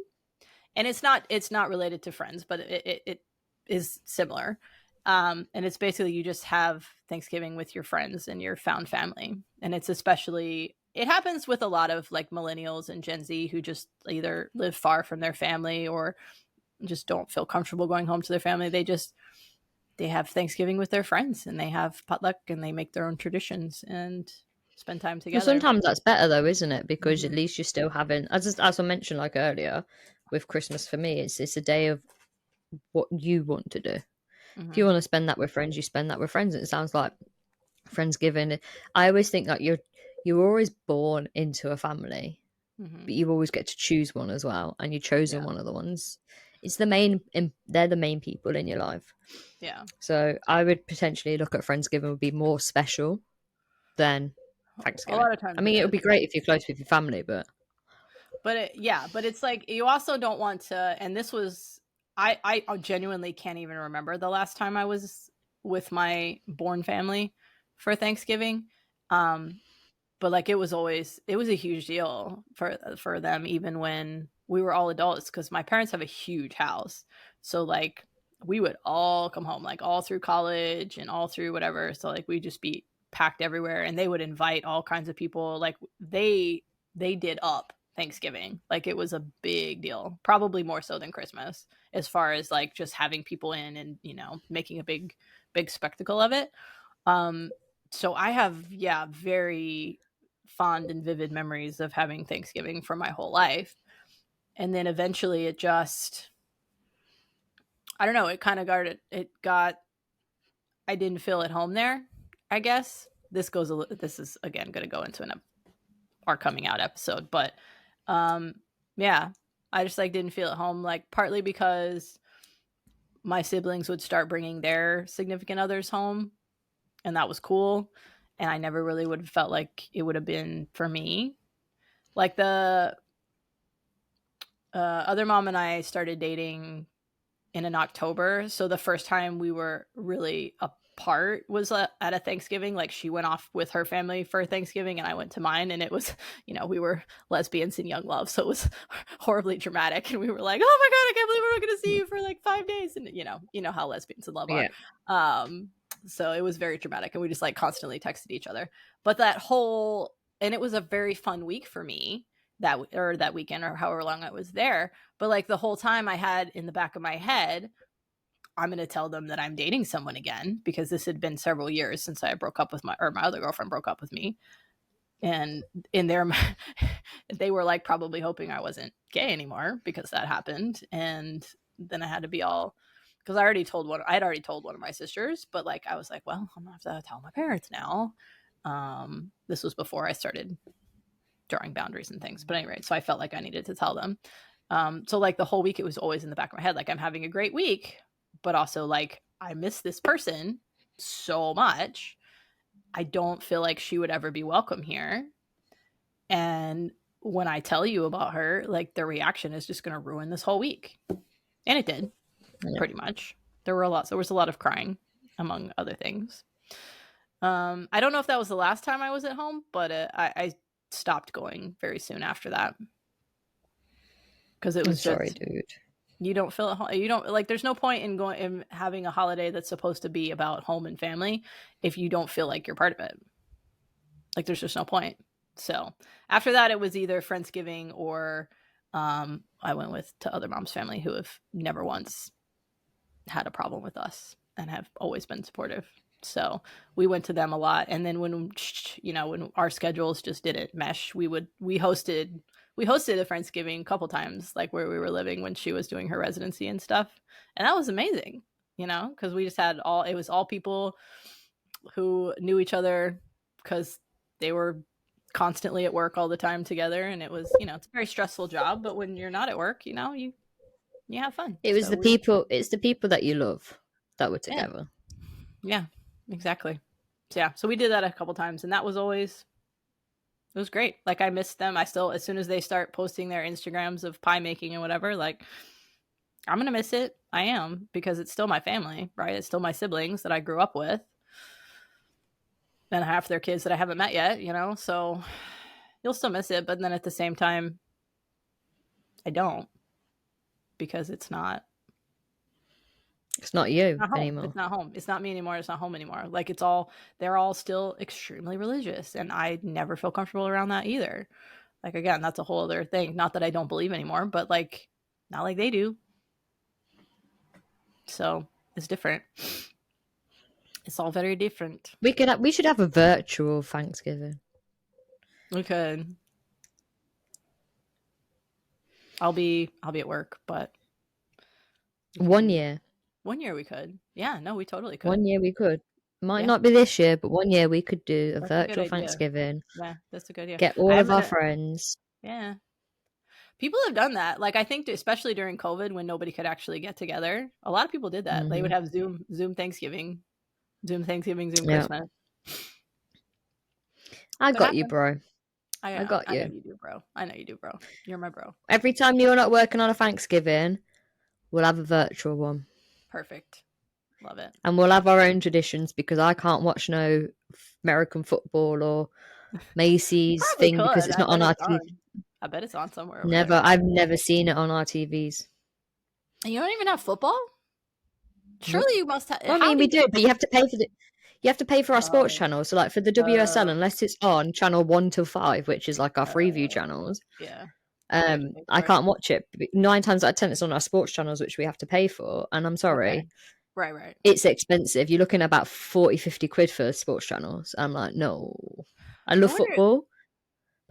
And it's not related to Friends, but it is similar. And it's basically, you just have Thanksgiving with your friends and your found family. And it happens with a lot of like millennials and Gen Z who just either live far from their family or just don't feel comfortable going home to their family. They have Thanksgiving with their friends, and they have potluck, and they make their own traditions and spend time together. Well, sometimes that's better though, isn't it? Because at least you're still having, as I mentioned like earlier, with Christmas for me, it's a day of what you want to do. If you want to spend that with friends, you spend that with friends. And it sounds like Friendsgiving. I always think that you're always born into a family, but you always get to choose one as well, and you've chosen one of the ones. It's they're the main people in your life. Yeah. So I would potentially look at Friendsgiving would be more special than Thanksgiving. A lot of times, I mean, it would be great if you're close with your family, but it's like, you also don't want to. And this was, I genuinely can't even remember the last time I was with my born family for Thanksgiving. But like, it was a huge deal for them, even when we were all adults, because my parents have a huge house. So like, we would all come home, like all through college and all through whatever. So like, we'd just be packed everywhere, and they would invite all kinds of people. Like they did up Thanksgiving. Like, it was a big deal, probably more so than Christmas, as far as like just having people in and, making a big spectacle of it. So I have, very fond and vivid memories of having Thanksgiving for my whole life. And then eventually it just I don't know. It kind of got. I didn't feel at home there. I guess this is again going to go into our coming out episode, but yeah, I just like didn't feel at home. Like partly because my siblings would start bringing their significant others home, and that was cool. And I never really would have felt like it would have been for me. Like the other mom and I started dating in October. So the first time we were really apart was at a Thanksgiving. Like she went off with her family for Thanksgiving and I went to mine, and it was, we were lesbians in young love. So it was horribly dramatic. And we were like, oh my God, I can't believe we're going to see you for like 5 days. And you know how lesbians in love are. Yeah. So it was very dramatic, and we just like constantly texted each other. But and it was a very fun week for me that weekend or however long I was there. But like the whole time I had in the back of my head, I'm going to tell them that I'm dating someone again, because this had been several years since I broke up with my other girlfriend broke up with me. And in their, they were like probably hoping I wasn't gay anymore because that happened. And then I had to be all, because I'd already told one of my sisters, but like, I was like, well, I'm gonna have to tell my parents now. This was before I started drawing boundaries and things. But anyway, so I felt like I needed to tell them. So like the whole week, it was always in the back of my head, like I'm having a great week, but also like I miss this person so much. I don't feel like she would ever be welcome here. And when I tell you about her, like the reaction is just going to ruin this whole week. And it did, pretty much. There was a lot of crying, among other things. I don't know if that was the last time I was at home, but I stopped going very soon after that. Because it was sorry, dude. You don't feel at home. You don't like. There's no point in going and having a holiday that's supposed to be about home and family if you don't feel like you're part of it. Like there's just no point. So after that, it was either Friendsgiving or I went to other mom's family who have never once had a problem with us and have always been supportive. So we went to them a lot. And then when our schedules just didn't mesh, we hosted a Friendsgiving a couple times, like where we were living when she was doing her residency and stuff. And that was amazing, because we just had it was all people who knew each other because they were constantly at work all the time together. And it was, it's a very stressful job, but when you're not at work, you have fun. It's the people that you love that were together. Yeah, exactly. So we did that a couple times, and that was always, it was great. Like I missed them. I still, as soon as they start posting their Instagrams of pie making and whatever, like I'm going to miss it. I am, because it's still my family, right? It's still my siblings that I grew up with. And half their kids that I haven't met yet, so you'll still miss it. But then at the same time, I don't, because it's not you anymore. It's not home. It's not me anymore. It's not home anymore. Like they're all still extremely religious, and I never feel comfortable around that either. Like, again, that's a whole other thing. Not that I don't believe anymore, but like, not like they do. So it's different. It's all very different. We should have a virtual Thanksgiving. We could. I'll be at work, but 1 year. 1 year we could. Yeah, no, we totally could. 1 year we could. Might not be this year, but 1 year we could do a virtual Thanksgiving. Yeah, that's a good idea. Get all of our friends. Yeah. People have done that. Like, I think especially during COVID when nobody could actually get together, a lot of people did that. Mm-hmm. They would have Zoom Thanksgiving, Zoom Christmas. I got you, bro. I got you. I know you do, bro. I know you do, bro. You're my bro. Every time you're not working on a Thanksgiving, we'll have a virtual one. Perfect. Love it. And we'll have our own traditions, because I can't watch no American football or Macy's thing because it's not on our TV. I bet it's on somewhere. Never. I've never seen it on our TVs. You don't even have football? Surely you must have. Well, I mean, we do, but you have to pay for our sports channel. So, like for the WSL, unless it's on channel 1 till 5, which is like our Freeview channels. Yeah. I can't watch it. 9 times out of 10, it's on our sports channels, which we have to pay for. And I'm sorry. Okay. Right. It's expensive. You're looking at about 40, 50 quid for sports channels. I'm like, no. I love football,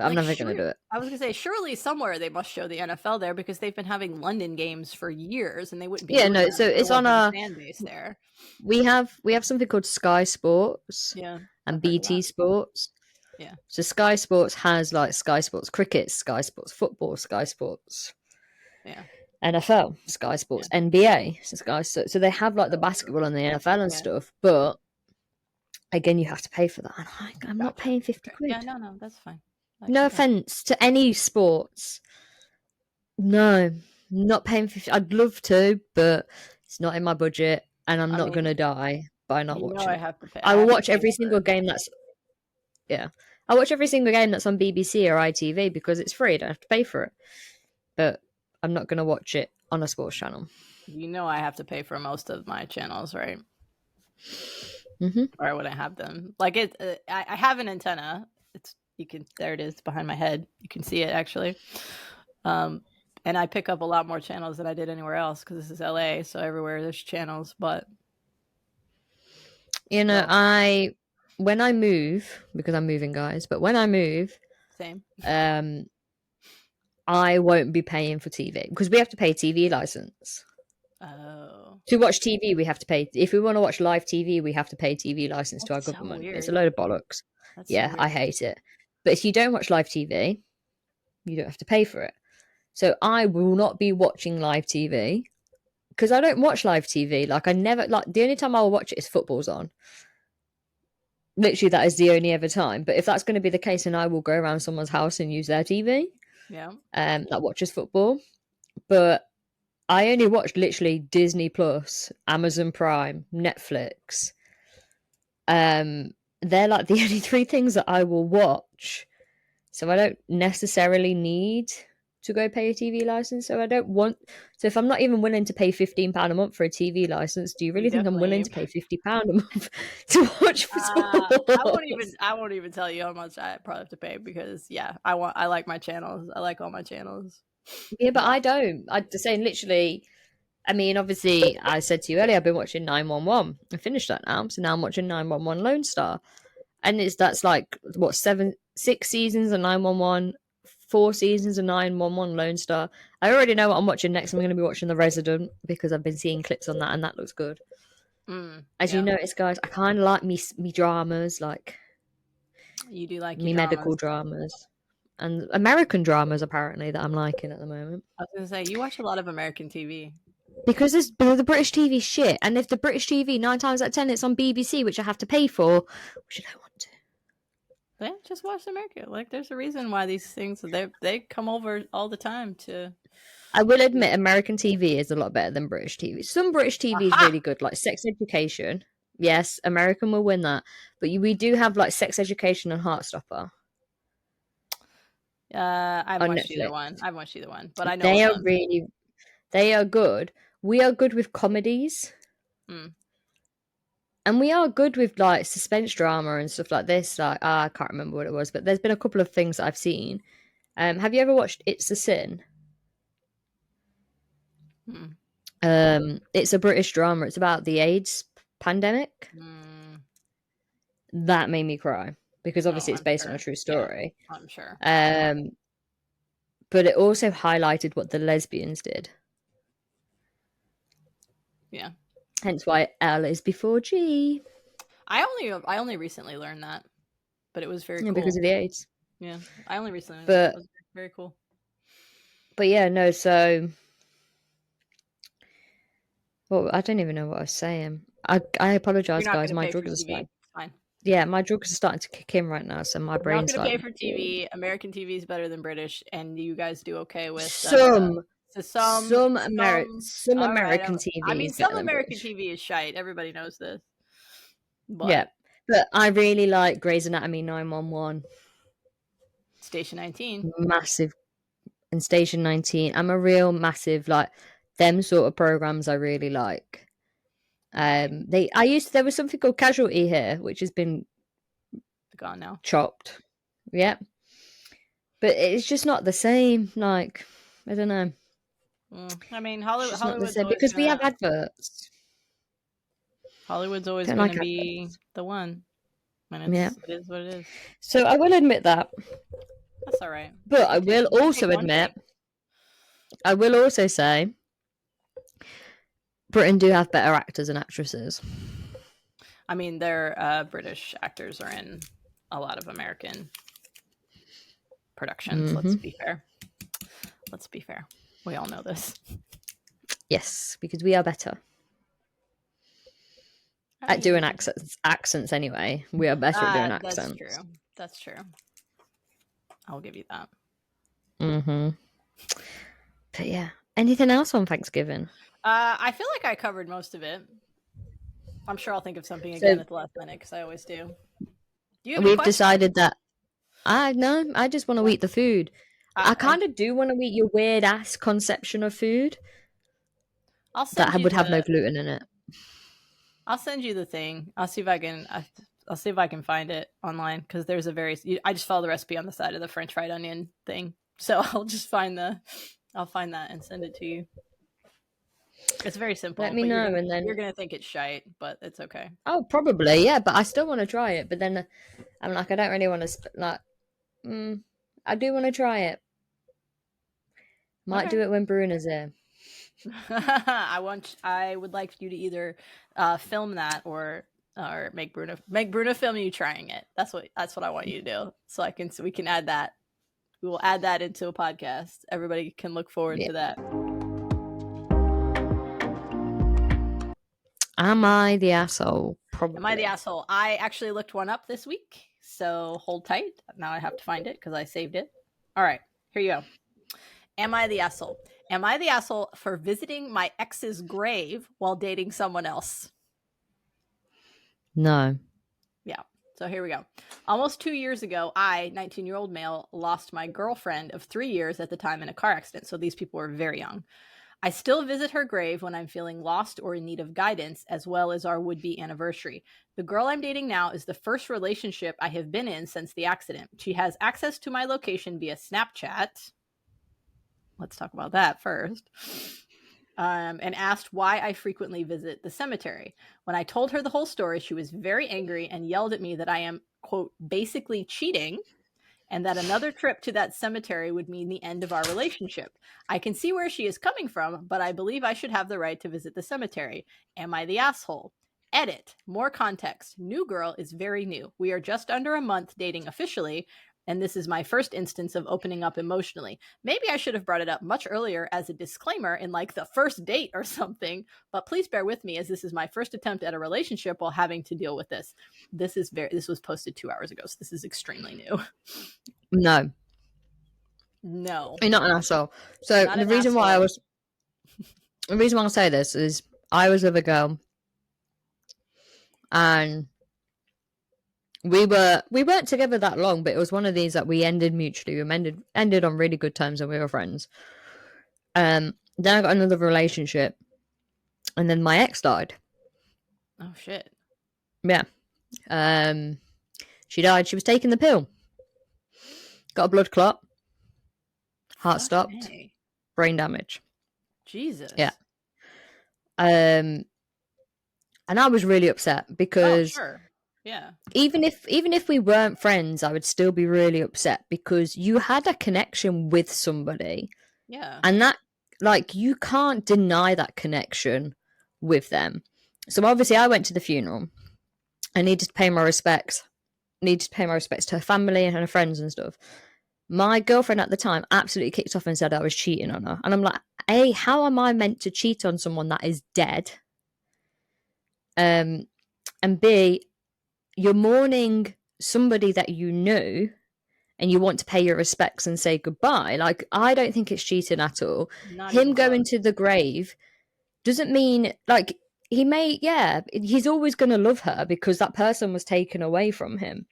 But I'm never going to do it. I was going to say, surely somewhere they must show the NFL there because they've been having London games for years, and they wouldn't be. Yeah, no. So it's on a fan base there. We have something called Sky Sports. Yeah. And BT Sports. Yeah. So Sky Sports has like Sky Sports Cricket, Sky Sports Football, Sky Sports. Yeah. NFL, Sky Sports, NBA. So they have like the basketball and the NFL and stuff, but again, you have to pay for that. And I'm not paying 50 quid. Yeah, no, that's fine. No offense to any sports. No, not paying 50. I'd love to, but it's not in my budget, and I'm not going to die by not watching. I have to pay. I will watch every single game that's. Yeah. I watch every single game that's on BBC or ITV because it's free. I don't have to pay for it. But I'm not going to watch it on a sports channel. You know I have to pay for most of my channels, right? Mm-hmm. Or I wouldn't have them. Like I have an antenna. There it is behind my head. You can see it actually. And I pick up a lot more channels than I did anywhere else because this is LA, so everywhere there's channels. But you know, when I move, because I'm moving, guys, but when I move, same. I won't be paying for TV because we have to pay TV license. Oh. To watch TV, we have to pay. If we want to watch live TV, we have to pay TV license to our government. It's a load of bollocks. Yeah, I hate it. But if you don't watch live TV, you don't have to pay for it. So I will not be watching live TV because I don't watch live TV. Like the only time I will watch it is football's on. Literally, that is the only ever time. But if that's going to be the case, then I will go around someone's house and use their TV. Yeah. That watches football. But I only watch literally Disney Plus, Amazon Prime, Netflix. They're like the only three things that I will watch. So I don't necessarily need to go pay a TV license. So if I'm not even willing to pay £15 a month for a TV license, do you really think I'm willing to pay £50 a month to watch sport? I won't even tell you how much I probably have to pay because I like my channels. I like all my channels. Yeah, but I don't. I'm just saying literally. I mean, obviously, I said to you earlier, I've been watching 911. I finished that now, so now I'm watching 911 Lone Star, and that's like what 6 seasons of 911, 4 seasons of 911 Lone Star. I already know what I'm watching next. I'm going to be watching The Resident because I've been seeing clips on that, and that looks good. As you notice, guys, I kind of like me dramas, like you do like me medical dramas. And American dramas, apparently, that I'm liking at the moment. I was going to say, you watch a lot of American TV. Because the British TV shit. And if the British TV, 9 times out of 10, it's on BBC, which I have to pay for, which I don't want to. Yeah, just watch America. Like, there's a reason why these things, they come over all the time to... I will admit, American TV is a lot better than British TV. Some British TV is really good, like Sex Education. Yes, American will win that. But we do have, like, Sex Education and Heartstopper. I've watched either one, but I know they are good. We are good with comedies, and we are good with like suspense drama and stuff like this. Like I can't remember what it was, but there's been a couple of things that I've seen. Have you ever watched It's a Sin? It's a British drama. It's about the AIDS pandemic. That made me cry. Because obviously it's based on a true story. Yeah, I'm sure. But it also highlighted what the lesbians did. Yeah. Hence why L is before G. I only recently learned that. But it was very cool. Because of the AIDS. Yeah. I only recently learned that. It was very cool. But yeah, no, so... Well, I don't even know what I was saying. I apologise, guys. My drugs are starting. Fine. Yeah, my drugs are starting to kick in right now, so my brain's not going to pay for TV. American TV is better than British, and you guys do okay with some American TV. I mean, some American TV is shite. Everybody knows this. But... Yeah, but I really like Grey's Anatomy 911. Station 19. Massive. And Station 19. I'm a real massive, like, them sort of programs I really like. There was something called Casualty here, which has been gone now. Chopped. Yeah. But it's just not the same. Like, I don't know. I mean, Hollywood's because we have adverts. Hollywood's always going to be the one. And it is what it is. So I will admit that. That's all right. But I will also admit, I will also say, Britain do have better actors and actresses. I mean, their British actors are in a lot of American productions. Let's be fair. Let's be fair. We all know this. Yes, because we are better at doing accents anyway. We are better at doing accents. That's true. That's true. I'll give you that. But yeah. Anything else on Thanksgiving? I feel like I covered most of it. I'm sure I'll think of something again at the last minute, because I always do. We've decided that I just want to eat the food. I kind of do want to eat your weird ass conception of food that would have no gluten in it. I'll send you the thing. I'll see if I can find it online, because there's I just follow the recipe on the side of the French fried onion thing. So I'll just find that and send it to you. It's very simple. Let me know, and then you're gonna think it's shite, but it's okay. Oh, probably, yeah. But I still want to try it. But then I'm like, I don't really want to I do want to try it. Might do it when Bruno's here. I would like you to either film that or make Bruno film you trying it. That's what I want you to do. So we can add that. We will add that into a podcast. Everybody can look forward to that. Am I the asshole? Probably. Am I the asshole? I actually looked one up this week, so hold tight. Now I have to find it because I saved it. All right, here you go. Am I the asshole? Am I the asshole for visiting my ex's grave while dating someone else? No. Yeah. So here we go. Almost 2 years ago, I, 19-year-old male, lost my girlfriend of 3 years at the time in a car accident. So these people were very young. I still visit her grave when I'm feeling lost or in need of guidance, as well as our would-be anniversary. The girl I'm dating now is the first relationship I have been in since the accident. She has access to my location via Snapchat. Let's talk about that first. And asked why I frequently visit the cemetery. When I told her the whole story, she was very angry and yelled at me that I am, quote, basically cheating, and that another trip to that cemetery would mean the end of our relationship. I can see where she is coming from, but I believe I should have the right to visit the cemetery. Am I the asshole? Edit. More context. New girl is very new. We are just under a month dating officially, and this is my first instance of opening up emotionally. Maybe I should have brought it up much earlier as a disclaimer in like the first date or something, but please bear with me as this is my first attempt at a relationship while having to deal with this. This was posted 2 hours ago, so this is extremely new. No. You're not an asshole. So the reason why I say this is I was with a girl and we weren't together that long, but it was one of these that we ended mutually. We ended on really good terms and we were friends. Then I got another relationship, and then my ex died. Oh shit. Yeah. She died. She was taking the pill. Got a blood clot. Heart stopped. Brain damage. Jesus. Yeah. And I was really upset because yeah. Even if we weren't friends, I would still be really upset because you had a connection with somebody. Yeah. And that, like, you can't deny that connection with them. So obviously I went to the funeral. I needed to pay my respects. To her family and her friends and stuff. My girlfriend at the time absolutely kicked off and said I was cheating on her. And I'm like, A, how am I meant to cheat on someone that is dead? And B, you're mourning somebody that you knew and you want to pay your respects and say goodbye. Like, I don't think it's cheating at all. Him going to the grave doesn't mean, like, he's always going to love her because that person was taken away from him.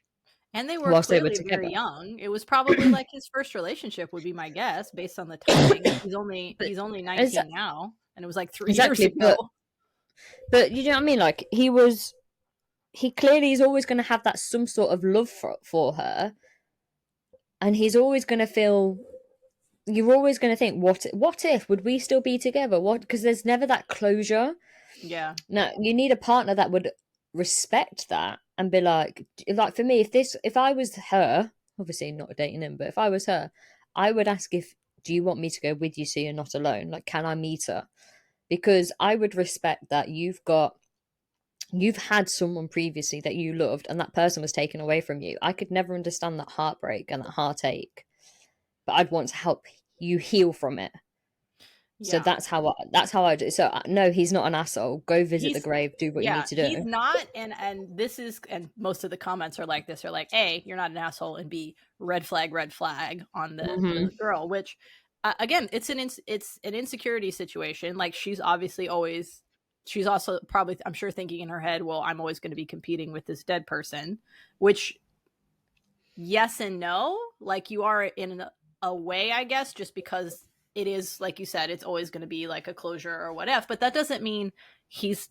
And they were clearly very young. It was probably like his first relationship would be my guess based on the timing. He's only 19 now, and it was like 3 years ago. But you know what I mean? Like, he clearly is always going to have that some sort of love for her, and he's always going to feel. You're always going to think, what if would we still be together? Because there's never that closure. Yeah. Now you need a partner that would respect that and be like for me, if I was her obviously not dating him, but if I was her, I would ask do you want me to go with you so you're not alone? Like, can I meet her? Because I would respect that you've had someone previously that you loved and that person was taken away from you. I could never understand that heartbreak and that heartache, but I'd want to help you heal from it. Yeah. So that's how I do. So no, he's not an asshole. Go visit the grave, do what you need to do. He's not, and most of the comments are like this, are like, A, you're not an asshole, and B, red flag on the girl, which again, it's an insecurity situation. Like, she's also probably, I'm sure, thinking in her head, well, I'm always going to be competing with this dead person, which yes and no. Like, you are in a way, I guess, just because it is, like you said, it's always going to be like a closure or whatever, but that doesn't mean he's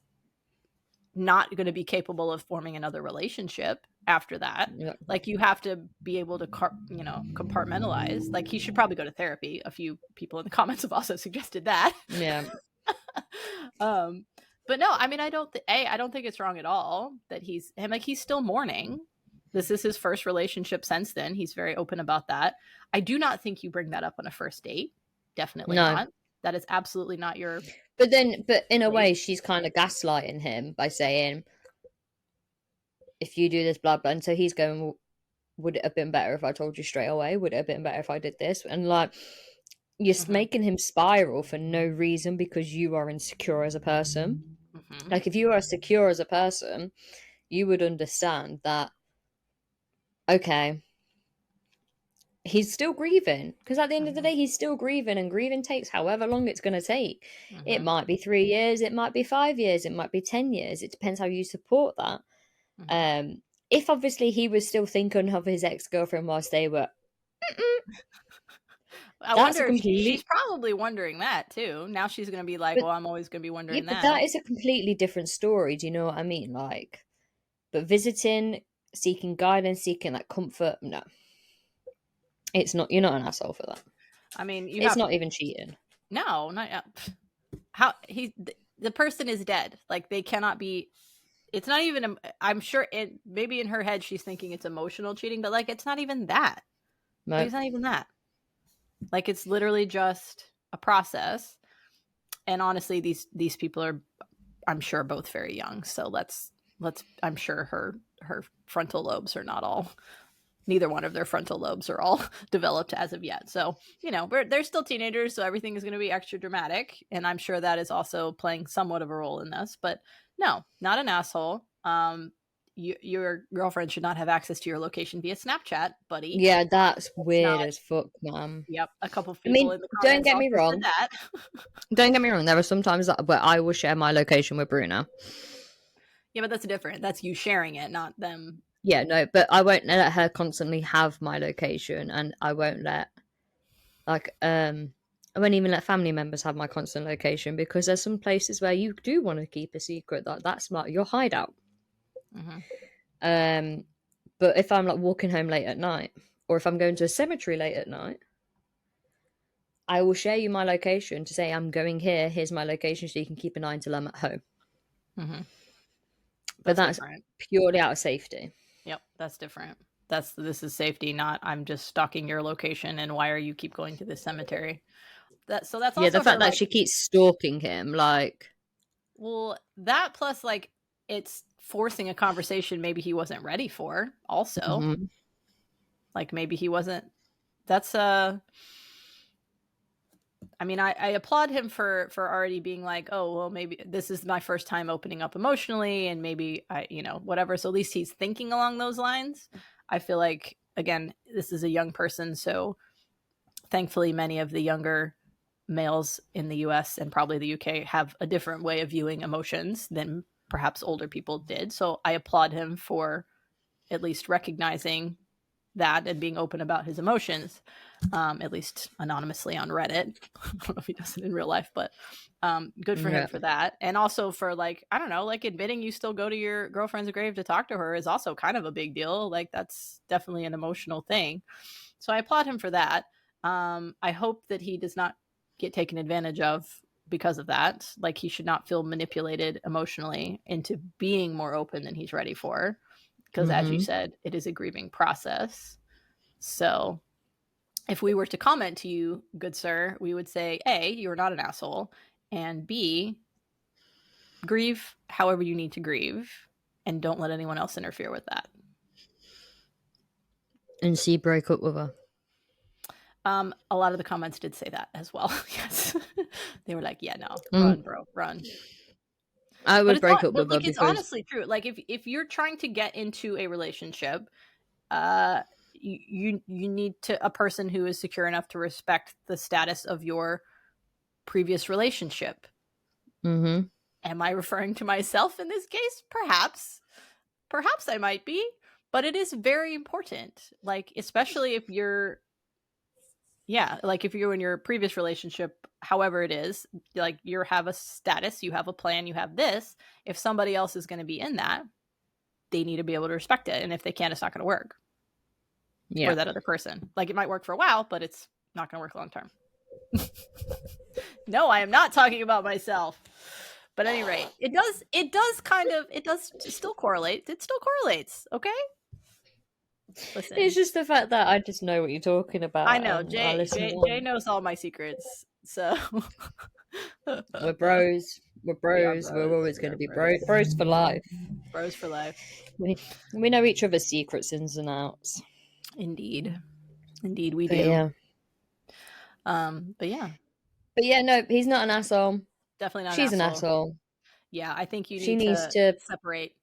not going to be capable of forming another relationship after that. Yeah. Like, you have to be able to, compartmentalize. Like, he should probably go to therapy. A few people in the comments have also suggested that. Yeah. But no, I mean, I don't think it's wrong at all that he's still mourning. This is his first relationship since then. He's very open about that. I do not think you bring that up on a first date. Definitely not. That is absolutely not your. But in a way, she's kind of gaslighting him by saying, if you do this, blah, blah. And so he's going, well, would it have been better if I told you straight away? Would it have been better if I did this? And like, you're making him spiral for no reason because you are insecure as a person. Mm-hmm. Like, if you are secure as a person, you would understand that, okay, he's still grieving, because at the end of the day, he's still grieving, and grieving takes however long it's going to take. Mm-hmm. It might be 3 years, it might be 5 years, it might be 10 years. It depends how you support that. Mm-hmm. If obviously he was still thinking of his ex-girlfriend whilst they were, I wonder if she's probably wondering that too. Now she's going to be like, well, I'm always going to be wondering that. But that is a completely different story. Do you know what I mean? Like, but visiting, seeking guidance, seeking that comfort, no. It's not. You're not an asshole for that. I mean, it's not even cheating. No, not how the person is dead. Like, they cannot be. It's not even. I'm sure maybe in her head she's thinking it's emotional cheating, but like, it's not even that. No. Like, it's not even that. Like, it's literally just a process. And honestly, these people are, I'm sure, both very young. So let's. I'm sure her frontal lobes are not all. Neither one of their frontal lobes are all developed as of yet. So, they're still teenagers, so everything is going to be extra dramatic. And I'm sure that is also playing somewhat of a role in this. But no, not an asshole. Your girlfriend should not have access to your location via Snapchat, buddy. Yeah, that's weird as fuck, man. Yep, a couple of people in the comments. Don't get me wrong. Don't get me wrong. There are some times where I will share my location with Bruno. Yeah, but that's different. That's you sharing it, not them. Yeah, no, but I won't let her constantly have my location, and I won't let, I won't even let family members have my constant location, because there's some places where you do want to keep a secret. That's like your hideout. Mm-hmm. But if I'm like walking home late at night, or if I'm going to a cemetery late at night, I will share you my location to say I'm going here. Here's my location, so you can keep an eye until I'm at home. Mm-hmm. But that's purely out of safety. Yep, that's different. This is safety, not I'm just stalking your location and why are you keep going to this cemetery? That's also the fact that she keeps stalking him, like. Well, that plus like it's forcing a conversation maybe he wasn't ready for. Also, mm-hmm. Like maybe he wasn't. That's I mean, I applaud him for already being like, oh, well, maybe this is my first time opening up emotionally, and maybe whatever. So at least he's thinking along those lines. I feel like, again, this is a young person. So thankfully, many of the younger males in the US and probably the UK have a different way of viewing emotions than perhaps older people did. So I applaud him for at least recognizing that and being open about his emotions, at least anonymously on Reddit. I don't know if he does it in real life, but good for him for that. And also for like, I don't know, like admitting you still go to your girlfriend's grave to talk to her is also kind of a big deal. Like that's definitely an emotional thing. So I applaud him for that. I hope that he does not get taken advantage of because of that. Like he should not feel manipulated emotionally into being more open than he's ready for. Because as you said, it is a grieving process. So if we were to comment to you, good sir, we would say, A, you're not an asshole, and B, grieve however you need to grieve, and don't let anyone else interfere with that. And C, break up with her. A lot of the comments did say that as well. Yes. They were like, yeah, no, run, bro, run. I would break up with her because it's honestly true. Like if you're trying to get into a relationship, you need a person who is secure enough to respect the status of your previous relationship. Mm-hmm. Am I referring to myself in this case? Perhaps I might be, but it is very important. Like, especially if you're in your previous relationship, however it is, like you have a status, you have a plan, you have this. If somebody else is going to be in that, they need to be able to respect it. And if they can't, it's not going to work. For that other person. Like, it might work for a while, but it's not going to work long term. No, I am not talking about myself. But at any rate, it does still correlate. It still correlates. Okay. Listen. It's just the fact that I just know what you're talking about. I know. Jay knows all my secrets. So we're bros. We're always going to be bros for life. Bros for life. We know each other's secrets, ins and outs. Indeed we do. Yeah. But yeah, no, he's not an asshole. Definitely not. She's an asshole. Yeah, I think she needs to separate.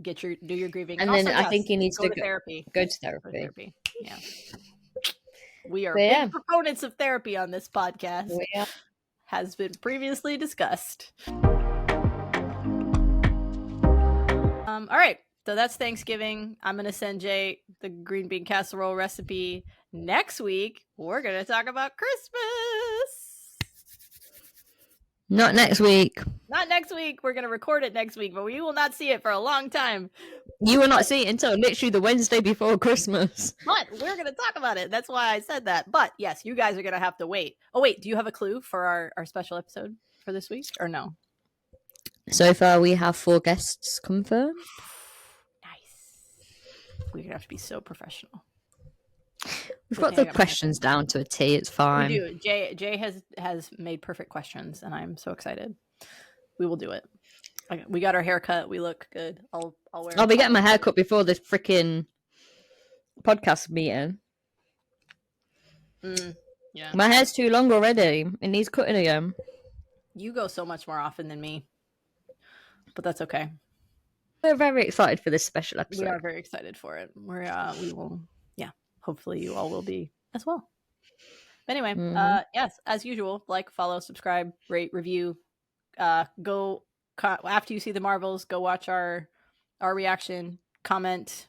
Do your grieving, and then I think he needs to go to therapy. Go to therapy. Yeah. We are big proponents of therapy on this podcast. Has been previously discussed. All right. So that's Thanksgiving. I'm going to send Jay the green bean casserole recipe. Next week, we're going to talk about Christmas. Not next week. Not next week. We're going to record it next week, but we will not see it for a long time. You will not see it until literally the Wednesday before Christmas. But we're going to talk about it. That's why I said that. But yes, you guys are going to have to wait. Oh, wait. Do you have a clue for our special episode for this week or no? So far, we have 4 guests confirmed. We're going to have to be so professional. We've got the questions down to a T. It's fine. We do. Jay has made perfect questions, and I'm so excited. We will do it. Okay, we got our haircut. We look good. I'll wear. I'll be getting my haircut before this freaking podcast meeting. Yeah. My hair's too long already. It needs cutting again. You go so much more often than me, but that's okay. We're very excited for this special episode. We are very excited for it. We will. Hopefully you all will be as well. But anyway, yes, as usual, like, follow, subscribe, rate, review. Go after you see the Marvels, go watch our reaction, comment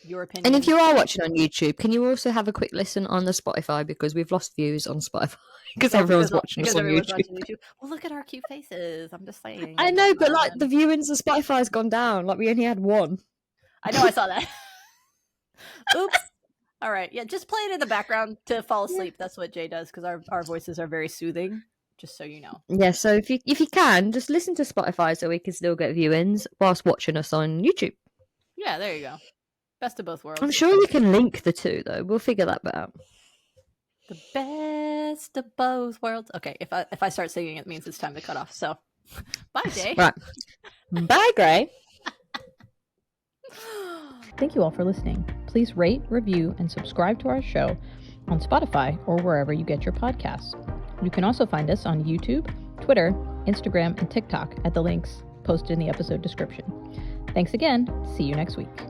your opinion. And if you are watching on YouTube, can you also have a quick listen on the Spotify, because we've lost views on Spotify because everyone's watching us on YouTube. Well, look at our cute faces. I'm just saying. I know, but like the viewings of Spotify's gone down. Like, we only had 1. I know, I saw that. Oops. All right. Yeah, just play it in the background to fall asleep. That's what Jay does, because our voices are very soothing, just so you know. Yeah, so if you can, just listen to Spotify so we can still get viewings whilst watching us on YouTube. Yeah, there you go. Best of both worlds. I'm sure we can link the two, though. We'll figure that out. The best of both worlds. Okay, if I start singing, it means it's time to cut off. So, bye, Jay. Right. Bye, Gray. Thank you all for listening. Please rate, review, and subscribe to our show on Spotify or wherever you get your podcasts. You can also find us on YouTube, Twitter, Instagram, and TikTok at the links posted in the episode description. Thanks again. See you next week.